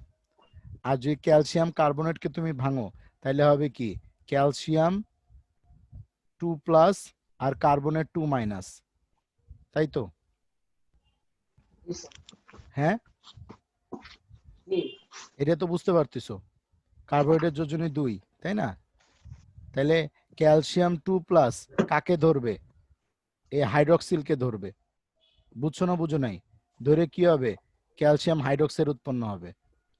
আর যদি ক্যালসিয়াম কার্বনেটকে তুমি ভাঙো তাহলে হবে কি? ক্যালসিয়াম 2+ আর কার্বনেট 2-। তাই তো? জি স্যার। হ্যাঁ, জি। এটা তো বুঝতে পারতেছো। কার্বোহাইড্রেট যোজনী 2, তাই না? তাহলে ক্যালসিয়াম 2+ কাকে ধরবে? এই হাইড্রক্সিলকে ধরবে। বুঝছো না বুঝো নাই? ধরে কি হবে? ক্যালসিয়াম হাইড্রোক্সাইড উৎপন্ন হবে।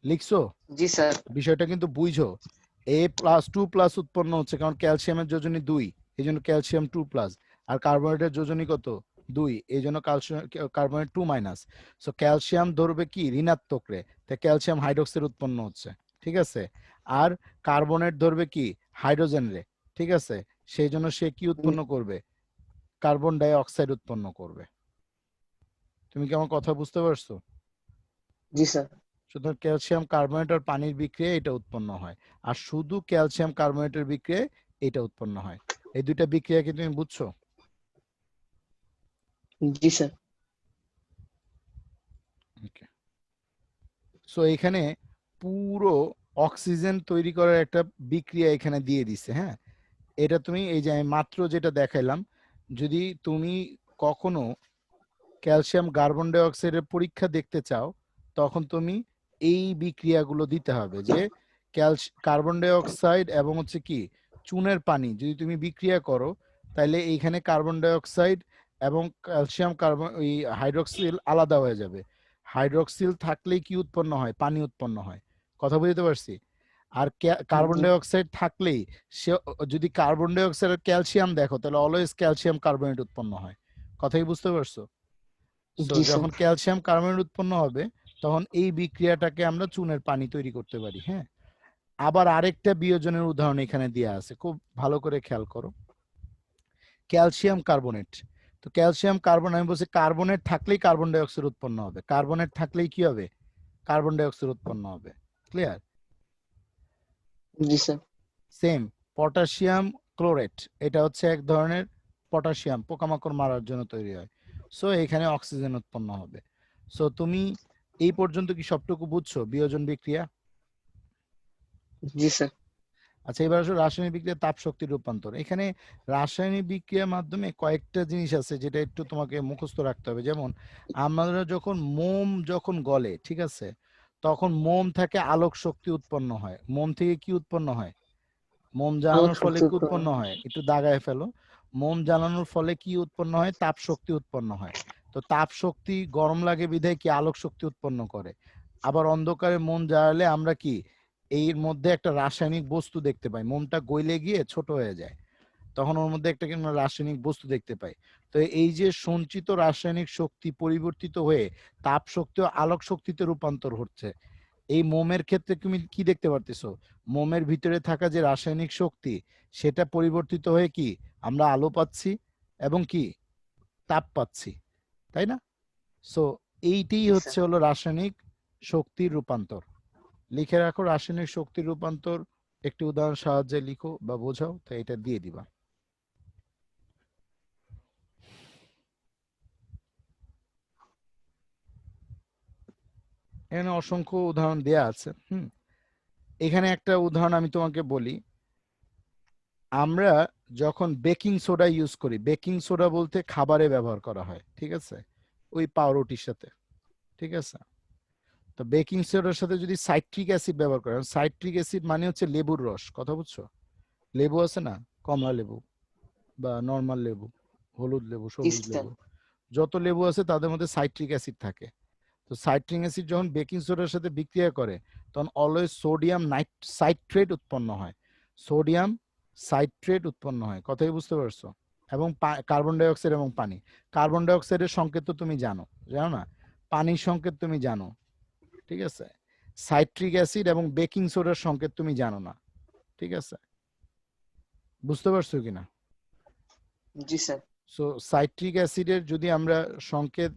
লিখছো? জি স্যার। বিষয়টা কিন্তু বুঝো। A+2+ উৎপন্ন হচ্ছে কারণ ক্যালসিয়ামের যোজনী 2, এই জন্য ক্যালসিয়াম 2+। আর কার্বোহাইড্রেট যোজনী কত? 2, এই জন্য কার্বোহাইড্রেট 2-। সো ক্যালসিয়াম ধরবে কি ঋণাত্মক রে, তাই ক্যালসিয়াম হাইড্রোক্সাইড উৎপন্ন হচ্ছে। ঠিক আছে? আর কার্বনেট ধরবে কি হাইড্রোজেন রে। ঠিক আছে? সেই জন্য সে কি উৎপন্ন করবে? কার্বন ডাই অক্সাইড উৎপন্ন করবে। তুমি কি আমার কথা বুঝতে পারছো? জি স্যার। সুতরাং ক্যালসিয়াম কার্বনেট আর পানির বিক্রিয়ায় এটা উৎপন্ন হয়, আর শুধু ক্যালসিয়াম কার্বনেটের বিক্রিয়ায় এটা উৎপন্ন হয়। এই দুইটা বিক্রিয়া কি তুমি বুঝছো? জি স্যার। সো এখানে পুরো অক্সিজেন তৈরি করার একটা বিক্রিয়া এখানে দিয়ে দিছে। হ্যাঁ, এটা তুমি এই যে আমি মাত্র যেটা দেখাইলাম, যদি তুমি কখনো ক্যালসিয়াম কার্বন ডাই অক্সাইডের পরীক্ষা দেখতে চাও, তখন তুমি এই বিক্রিয়াগুলো দিতে হবে যে কার্বন ডাই অক্সাইড এবং হচ্ছে কি চুনের পানি যদি তুমি বিক্রিয়া করো, তাহলে এইখানে কার্বন ডাই অক্সাইড এবং ক্যালসিয়াম কার্বন ওই হাইড্রোক্সিল আলাদা হয়ে যাবে। হাইড্রোক্সিল থাকলেই কি উৎপন্ন হয়? পানি উৎপন্ন হয়। কথা বুঝতে পারছি? আর কার্বন ডাই অক্সাইড থাকলেই সে, যদি কার্বন ডাই অক্সাইড আর ক্যালসিয়াম দেখো তাহলে অলওয়েজ ক্যালসিয়াম কার্বনেট উৎপন্ন হয়। কথাই বুঝতে পারছো? সো জি স্যার। যখন ক্যালসিয়াম কার্বনেট উৎপন্ন হবে, তখন এই বিক্রিয়াটাকে আমরা চুনের পানি তৈরি করতে পারি। হ্যাঁ, আবার আরেকটা বিয়োজনের উদাহরণ এখানে দেওয়া আছে, খুব ভালো করে খেয়াল করো। Calcium carbonate. তো ক্যালসিয়াম কার্বন, আমি বলছি কার্বনেট থাকলেই কার্বন ডাই অক্সাইড উৎপন্ন হবে, কার্বনেট থাকলেই কি হবে? কার্বন ডাই অক্সাইড উৎপন্ন হবে। ক্লিয়ার? জি স্যার। সেম পটাশিয়াম ক্লোরেট, এটা হচ্ছে এক ধরনের পটাশিয়াম, পোকামাকড় মারার জন্য তৈরি হয়। সো এখানে অক্সিজেন উৎপন্ন হবে। সো তুমি এই পর্যন্ত কি সবটুকু বুঝছো বিয়োজন বিক্রিয়া? জি স্যার। আচ্ছা, এবার আসলে রাসায়নিক বিক্রিয়া তাপ শক্তি রূপান্তর। এখানে রাসায়নিক বিক্রিয়ার মাধ্যমে কয়েকটা জিনিস আছে যেটা একটু তোমাকে মুখস্থ রাখতে হবে। যেমন আমরা যখন মোম যখন গলে, ঠিক আছে, তখন মোম থেকে আলোক শক্তি উৎপন্ন হয়। মোম থেকে কি উৎপন্ন হয়? মোম আলোক জ্বালানোর ফলে শক্তি কি উৎপন্ন হয়? একটু দাগায় ফেলো। মোম জ্বালানোর ফলে কি উৎপন্ন হয়? তাপ শক্তি উৎপন্ন হয়। তো তাপ শক্তি গরম লাগে বিধায় কি আলোক শক্তি উৎপন্ন করে। আবার অন্ধকারে মোম জ্বালালে আমরা কি এর মধ্যে একটা রাসায়নিক বস্তু দেখতে পাই, মোমটা গইলে গিয়ে ছোট হয়ে যায়, তখন ওর মধ্যে একটা কিন্তু রাসায়নিক বস্তু দেখতে পাই। তো এই যে সঞ্চিত রাসায়নিক শক্তি পরিবর্তিত হয়ে তাপ শক্তি ও আলোক শক্তিতে রূপান্তর হচ্ছে। এই মোমের ক্ষেত্রে তুমি কি দেখতে পারতেছো? মোমের ভিতরে থাকা যে রাসায়নিক শক্তি, সেটা পরিবর্তিত হয়ে কি আমরা আলো পাচ্ছি এবং কি তাপ পাচ্ছি, তাই না? সো এইটাই জি হচ্ছে স্যার। হলো রাসায়নিক শক্তির রূপান্তর। লিখে রাখো রাসায়নিক শক্তির রূপান্তর, একটি উদাহরণ সাহায্যে লিখো বা বোঝাও, তো এটা দিয়ে দিবা। এখানে অসংখ্য উদাহরণ দেয়া আছে। এখানে একটা উদাহরণ আমি তোমাকে বলি। আমরা যখন বেকিং সোডা ইউজ করি, বেকিং সোডা বলতে খাবারে ব্যবহার করা হয়, ঠিক আছে, ওই পাউরুটির সাথে, ঠিক আছে। তো বেকিং সোডার সাথে যদি সাইট্রিক অ্যাসিড ব্যবহার করেন, সাইট্রিক অ্যাসিড মানে হচ্ছে লেবুর রস, কথা বুঝছো? লেবু আছে না, কমলা লেবু বা নর্মাল লেবু, হলুদ লেবু, জি সবুজ স্যার। লেবু, যত লেবু আছে তাদের মধ্যে সাইট্রিক অ্যাসিড থাকে। তো সাইট্রিক অ্যাসিড যখন বেকিং সোডার সাথে বিক্রিয়া করে, তখন অলওয়েজ সোডিয়াম সাইট্রেট উৎপন্ন হয়। সোডিয়াম সাইট্রেট উৎপন্ন হয়, কথাই বুঝতে পারছো? এবং কার্বন ডাই অক্সাইড এবং পানি। কার্বন ডাই অক্সাইডের সংকেত তো তুমি জানো, জানো না? পানির সংকেত তুমি জানো, ঠিক আছে। সাইট্রিক অ্যাসিড এবং বেকিং সোডার সংকেত তুমি জানো না, ঠিক আছে। বুঝতে পারছো কিনা? জি স্যার। সো সাইট্রিক অ্যাসিডের যদি আমরা সংকেত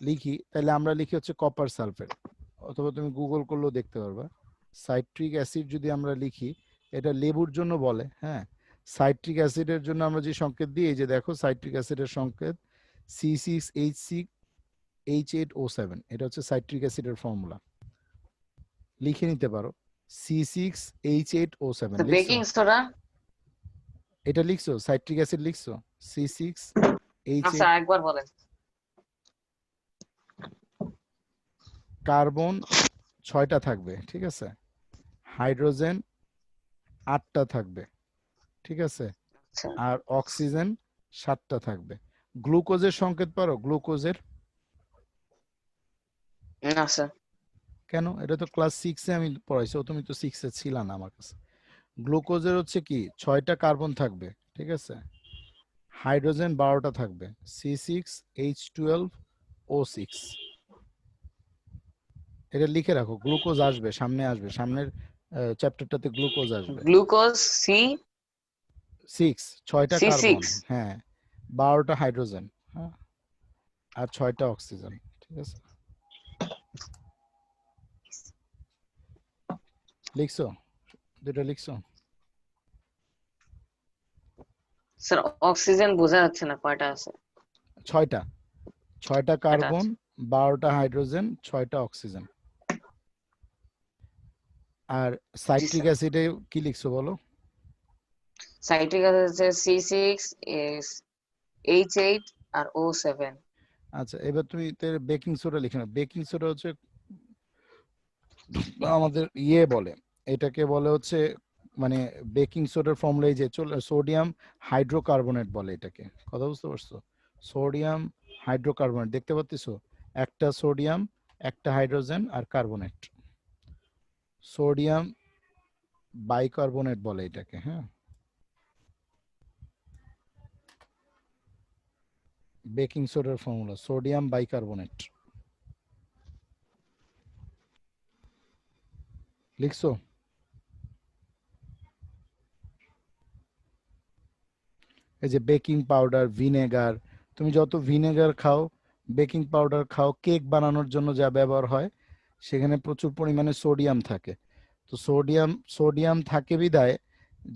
লিখি, তাহলে আমরা লিখি হচ্ছে কপার সালফেট, অথবা তুমি গুগল করলেও দেখতে পারবা। সাইট্রিক অ্যাসিড যদি আমরা লিখি, এটা লেবুর জন্য বলে। হ্যাঁ, সাইট্রিক অ্যাসিডের জন্য আমরা যে সংকেত দিই, এই যে দেখো সাইট্রিক অ্যাসিডের সংকেত C6H6H8O7, এটা হচ্ছে সাইট্রিক অ্যাসিডের ফর্মুলা। লিখে নিতে পারো, C6H8O7 লিখছো? Baking soda. এটা লিখছো? সাইট্রিক অ্যাসিড লিখছো? C6H8। আচ্ছা একবার বলেন। কার্বন 6টা থাকবে, ঠিক আছে, হাইড্রোজেন 8টা থাকবে, ঠিক আছে, আচ্ছা। আর অক্সিজেন 7টা থাকবে। গ্লুকোজের সংকেত পারো? গ্লুকোজের না স্যার। কেন? এটা তো ক্লাস 6 এ আমি পড়াইছি, তুমি তো 6 এ ছিলা না আমার কাছে। গ্লুকোজের হচ্ছে কি 6টা কার্বন থাকবে, ঠিক আছে? হাইড্রোজেন 12টা থাকবে, C6H12O6। এটা লিখে রাখো, গ্লুকোজ আসবে, সামনে আসবে, সামনের চ্যাপ্টারটাতে গ্লুকোজ আসবে। গ্লুকোজ সি 6, 6টা সি কার্বন, সিক্স হ্যাঁ, 12টা হাইড্রোজেন, হ্যাঁ, আর 6টা অক্সিজেন, ঠিক আছে? লিখছো? দুটো লিখছো? স্যার অক্সিজেন বোঝা যাচ্ছে না কয়টা আছে। 6টা, 6টা কয়টা কার্বন, আছে? 12টা হাইড্রোজেন, 6টা অক্সিজেন। আর জি সাইট্রিক স্যার। অ্যাসিডে কি লিখছো বলো? সাইট্রিক অ্যাসিড হচ্ছে C6 এস H8 আর O7। আচ্ছা, এবার তুমি বেকিং সোডা লিখে নাও। বেকিং সোডা হচ্ছে আমাদের বলে, এটাকে বলে হচ্ছে মানে বেকিং সোডার ফর্মুলা এই যে সোডিয়াম হাইড্রোকার্বনেট বলে এটাকে। কথা বুঝতে পারছো? সোডিয়াম হাইড্রোকার্বনেট দেখতে পাচ্ছো, একটা সোডিয়াম, একটা হাইড্রোজেন আর কার্বনেট, সোডিয়াম বাইকার্বনেট বলে এটাকে, হ্যাঁ। বেকিং সোডার ফর্মুলা সোডিয়াম বাইকার্বনেট, লিখছো? এই যে বেকিং পাউডার, ভিনেগার, তুমি যত ভিনেগার খাও, বেকিং পাউডার খাও, কেক বানানোর জন্য যা ব্যবহার হয়, সেখানে প্রচুর পরিমাণে সোডিয়াম থাকে। তো সোডিয়াম থাকে বিধায়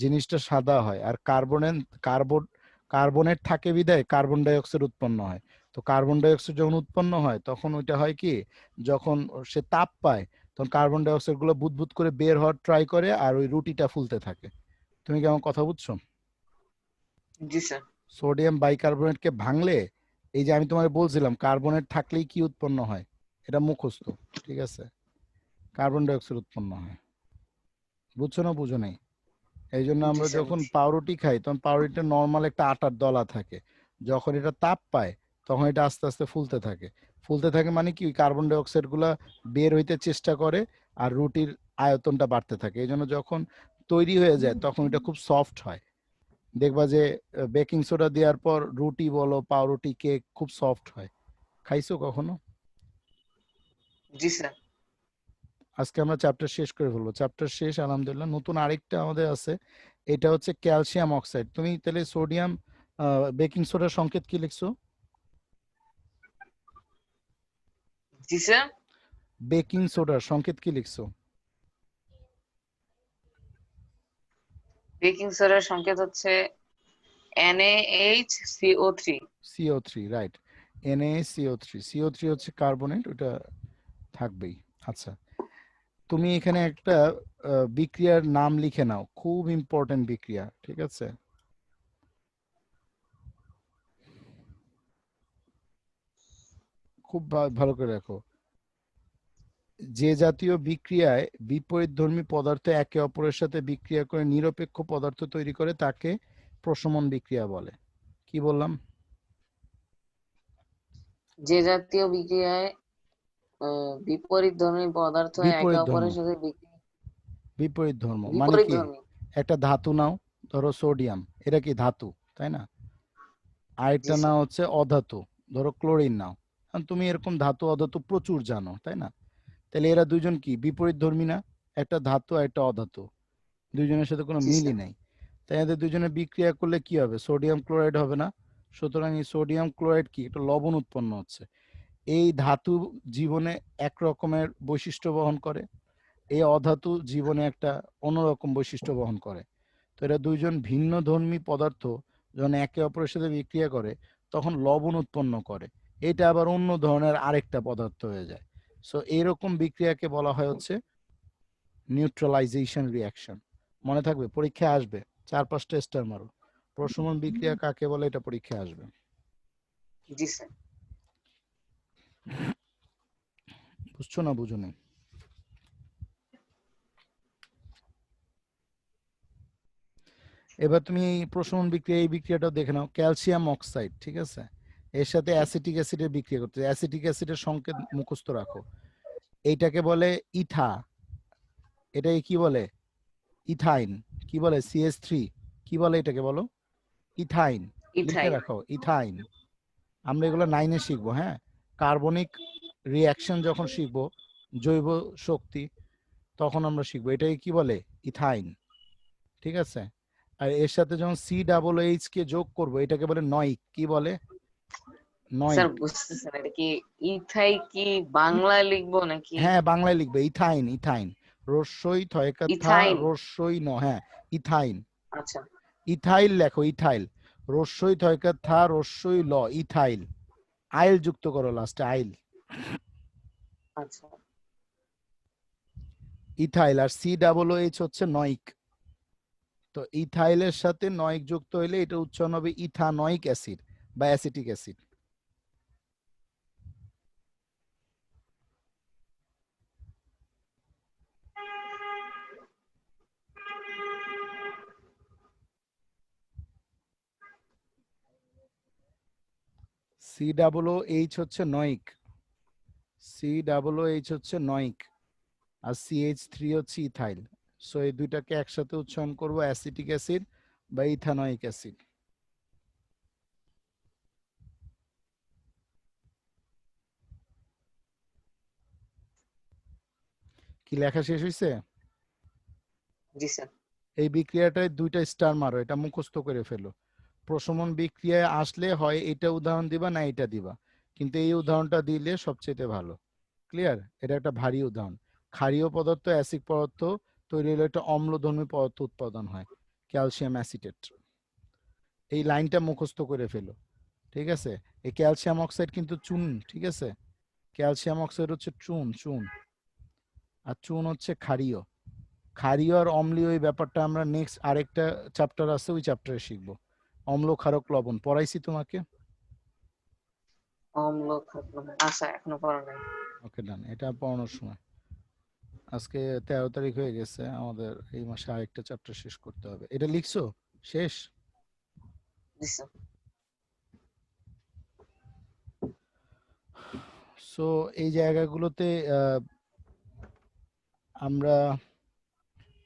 জিনিসটা সাদা হয়, আর কার্বন কার্বনেট থাকে বিধায় কার্বন ডাই অক্সাইড উৎপন্ন হয়। তো কার্বন ডাই অক্সাইড যখন উৎপন্ন হয় তখন ওইটা হয় কি, যখন সে তাপ পায় তখন কার্বন ডাই অক্সাইড গুলো বুদবুদ করে বের হওয়ার ট্রাই করে, আর ওই রুটিটা ফুলতে থাকে। তুমি কি আমার কথা বুঝছো? জি স্যার। সোডিয়াম বাইকার্বনেটকে ভাঙলে, এই যে আমি তোমাকে বলছিলাম কার্বনেট থাকলেই কি উৎপন্ন হয়, এটা মুখস্থ, ঠিক আছে? কার্বন ডাই অক্সাইড উৎপন্ন হয়। বুঝছো না বুঝো নাই? এই জন্য জি আমরা স্যার যখন বুঝছি। পাউরুটি খাই তখন পাউরুটিটা নর্মাল একটা আটার দলা থাকে, যখন এটা তাপ পায় তখন এটা আস্তে আস্তে ফুলতে থাকে। ফুলতে থাকে মানে কি, কার্বন ডাই অক্সাইড গুলা বের হইতে চেষ্টা করে, আর রুটির আয়তনটা বাড়তে থাকে। এই জন্য যখন তৈরি হয়ে যায় তখন এটা খুব সফট হয়। দেখবা যে বেকিং সোডা দেওয়ার পর রুটি বলো, পাউরুটি, কেক খুব সফট হয়। খাইছো কখনো? জি স্যার। আজকে আমরা চ্যাপ্টার শেষ করে ফেলবো, চ্যাপ্টার শেষ আলহামদুলিল্লাহ। নতুন আরেকটা আমাদের আছে, এটা হচ্ছে ক্যালসিয়াম অক্সাইড। তুমি তাহলে সোডিয়াম বেকিং সোডার সংকেত কি লিখছো? জি স্যার। বেকিং সোডার সংকেত কি লিখছো? বেকিং সোডার সংকেত হচ্ছে NaHCO3। CO3, right. NaCO3, CO3 হচ্ছে কার্বনেট, ওটা থাকবেই। আচ্ছা, তুমি এখানে একটা বিক্রিয়ার নাম লিখে নাও, খুব ইম্পর্টেন্ট বিক্রিয়া, ঠিক আছে? খুব ভালো করে রাখো। যে জাতীয় বিক্রিয়ায় বিপরীতধর্মী পদার্থ একে অপরের সাথে বিক্রিয়া করে নিরপেক্ষ পদার্থ তৈরি করে তাকে প্রশমন বিক্রিয়া বলে। কি বললাম? যে জাতীয় বিক্রিয়ায় বিপরীতধর্মী পদার্থ একে বিপরীত ধর্ম, অপরের সাথে বিপরীত ধর্ম মানে কি? বিপরীতধর্মী। একটা ধাতু নাও, ধরো সোডিয়াম, এটা কি ধাতু, তাই না? জি আরেকটা নাও স্যার। হচ্ছে অধাতু, ধরো ক্লোরিন নাও। কারণ তুমি এরকম ধাতু অধাতু প্রচুর জানো, তাই না? তাহলে এরা দুজন কি বিপরীত ধর্মী না? একটা ধাতু আর একটা অধাতু, দুইজনের সাথে কোনো জি মিলই স্যার। নাই। তাই এদের দুজনে বিক্রিয়া করলে কি হবে? সোডিয়াম ক্লোরাইড হবে না? সুতরাং এই সোডিয়াম ক্লোরাইড কি, একটা লবণ উৎপন্ন হচ্ছে। এই ধাতু জীবনে এক রকমের বৈশিষ্ট্য বহন করে, এই অধাতু জীবনে একটা অন্যরকম বৈশিষ্ট্য বহন করে। তো এরা দুইজন ভিন্ন ধর্মী পদার্থ যখন একে অপরের সাথে বিক্রিয়া করে তখন লবণ উৎপন্ন করে, এটা আবার অন্য ধরনের আরেকটা পদার্থ হয়ে যায়। সো এইরকম বিক্রিয়াকে বলা হয় হচ্ছে নিউট্রালাইজেশন রিঅ্যাকশন। মনে থাকবে, পরীক্ষায় আসবে, 4-5টা স্টার মারো। প্রশমন বিক্রিয়া কাকে বলে, এটা পরীক্ষায় আসবে। জি স্যার। বুঝছো না বুঝো নি? এবার তুমি এই প্রশমন বিক্রিয়া, এই বিক্রিয়াটাও দেখে নাও, ক্যালসিয়াম অক্সাইড, ঠিক আছে? এর সাথে অ্যাসিটিক অ্যাসিডের বিক্রিয়া করতে, অ্যাসিটিক অ্যাসিডের সংকেত মুখস্থ রাখো। এইটাকে বলে ইথা, এটাকে কি বলে? ইথাইন। কি বলে? CH3 কি বলে এটাকে বলো? ইথাইন। লিখে ইথাইল। রাখো, ইথাইন। আমরা এগুলো 9-এ শিখবো, হ্যাঁ। কার্বনিক রিঅ্যাকশন যখন শিখবো, জৈব শক্তি, তখন আমরা শিখবো এটাকে কি বলে? ইথাইন। ঠিক আছে? আর এর সাথে যখন COOH কে যোগ করবো, এটাকে বলে নয়িক। কি বলে? স্যার নয়িক। বুঝতেছেন এটা কি ইথাই কি বাংলায় লিখবো নাকি? হ্যাঁ, বাংলায় লিখবে ইথাইন, ইথাইন। রস্যই থয়কার থা, ইথাইন। রস্যই ন, হ্যাঁ, ইথাইন। আচ্ছা। ইথাইল লেখো, ইথাইল। রস্যই থয়কার থা, রস্যই ল, ইথাইল। আইল যুক্ত করো লাস্টে, আইল। আচ্ছা। ইথাইল। আর COOH হচ্ছে নয়িক। তো ইথাইলের সাথে নয়িক যুক্ত হইলে এটা উচ্চারণ হবে ইথানয়িক অ্যাসিড বা অ্যাসিটিক অ্যাসিড। COOH হচ্ছে নয়িক, COOH হচ্ছে নয়িক, আর CH3 হচ্ছে ইথাইল। সো এই দুইটাকে একসাথে উচ্চারণ করব অ্যাসিটিক অ্যাসিড বা ইথানয়িক অ্যাসিড। কি লেখা শেষ হয়েছে? জি স্যার। এই বিক্রিয়াটায় 2টা স্টার মারো, এটা মুখস্থ করে ফেলো। প্রশমন বিক্রিয়ায় আসলে হয় এটা উদাহরণ দিবা না এটা দিবা, কিন্তু এই উদাহরণটা দিলে সবচেয়ে ভালো। ক্লিয়ার? এটা একটা ভারী উদাহরণ। ক্ষারীয় পদার্থ, অ্যাসিড পদার্থ তৈরি হলে একটা অম্লধর্মী পদার্থ উৎপাদন হয়, ক্যালসিয়াম অ্যাসিটেট। এই লাইনটা মুখস্থ করে ফেলো। ঠিক আছে? এই ক্যালসিয়াম অক্সাইড কিন্তু চুন। ঠিক আছে? ক্যালসিয়াম অক্সাইড হচ্ছে চুন, চুন। আর চুন হচ্ছে ক্ষারীয়। ক্ষারীয় আর অম্লীয় এই ব্যাপারটা আমরা নেক্সট আরেকটা চ্যাপ্টার আছে, ওই চ্যাপ্টারে শিখবো। অম্ল, ক্ষারক, লবণ পড়াইছি তোমাকে। অম্ল ক্ষার। আচ্ছা, এখনো পড়া নাই। ওকে, ডান। এটা পড়ানোর সময়। আজকে 13 তারিখ হয়ে গেছে, আমাদের এই মাসে আরেকটা চ্যাপ্টার শেষ করতে হবে। এটা লিখছো? শেষ? জি স্যার। সো এই জায়গাগুলোতে আমরা,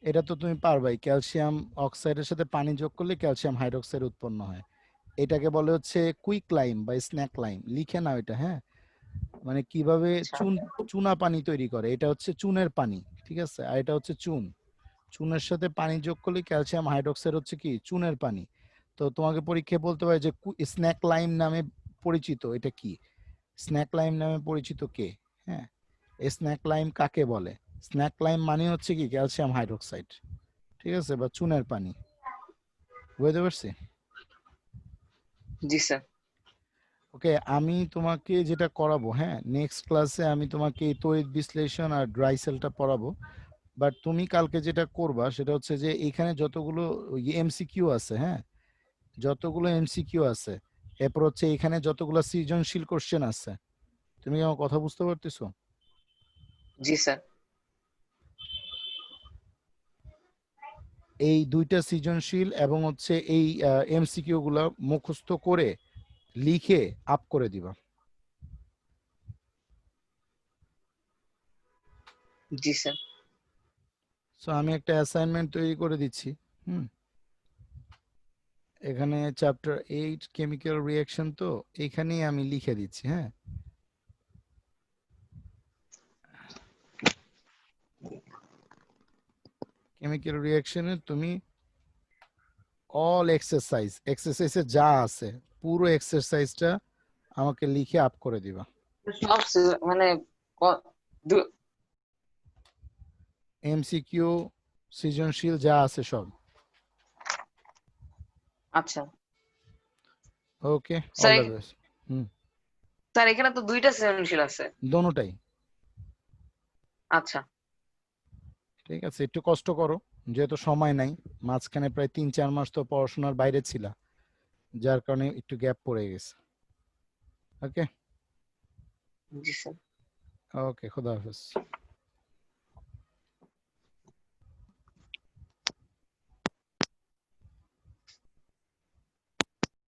এটা তো তুমি পারবাই, ক্যালসিয়াম অক্সাইডের সাথে পানি যোগ করলে ক্যালসিয়াম হাইড্রোক্সাইড উৎপন্ন হয়। এটাকে বলে হচ্ছে কুইক লাইম বা স্ন্যাক লাইম। লিখে নাও এটা, হ্যাঁ। মানে কিভাবে আচ্ছা। চুনা পানি তৈরি করে, এটা হচ্ছে চুনের পানি। ঠিক আছে? আর এটা হচ্ছে চুন। চুনের সাথে পানি যোগ করলে ক্যালসিয়াম হাইড্রোক্সাইড হচ্ছে কি? চুনের পানি। তো তোমাকে পরীক্ষায় বলতে পারে যে স্ন্যাক লাইম নামে পরিচিত এটা কি? স্ন্যাক লাইম নামে পরিচিত কে? হ্যাঁ, স্ন্যাক লাইম কাকে বলে? স্ন্যাক লাইম মানে হচ্ছে কি? Calcium hydroxide. ঠিক আছে? বা চুনের পানি। বুঝতে পারছি? জি স্যার। ওকে, আমি তোমাকে যেটা করাবো, হ্যাঁ, নেক্সট ক্লাসে আমি তোমাকে এই তড়িৎ বিশ্লেষণ আর ড্রাই সেলটা পড়াবো। বাট তুমি কালকে যেটা করবা সেটা হচ্ছে যে এখানে যতগুলো MCQ আছে, হ্যাঁ, যতগুলো MCQ আছে, এরপর হচ্ছে এখানে যতগুলো সৃজনশীল কোশ্চেন আছে, তুমি কি আমার কথা বুঝতে পারতেছো? জি স্যার। এই 2টা সৃজনশীল এবং হচ্ছে এই MCQ গুলো মুখস্থ করে লিখে আপ করে দিবা। জি স্যার। সো আমি একটা অ্যাসাইনমেন্ট তৈরি করে দিচ্ছি। হুম, এখানে চ্যাপ্টার 8 কেমিক্যাল রিঅ্যাকশন, তো এখানেই আমি লিখে দিচ্ছি, হ্যাঁ। কেমিক্যাল রিঅ্যাকশনে তুমি অল এক্সারসাইজে যা আছে পুরো এক্সারসাইজটা আমাকে লিখে আপ করে দিবা। সব মানে ক- দু- MCQ, সৃজনশীল যা আছে সব। আচ্ছা okay, all sir. The best. হুম, স্যার এখানে তো দুইটা সৃজনশীল আছে। দোনোটাই। আচ্ছা। ঠিক আছে, একটু কষ্ট করো, যেহেতু সময় নাই। মাঝখানে প্রায় 3-4 মাস তো পড়াশোনার বাইরে ছিলা, যার কারণে একটু গ্যাপ পড়ে গেছে। ওকে। জি স্যার। ওকে, খোদা হাফেজ।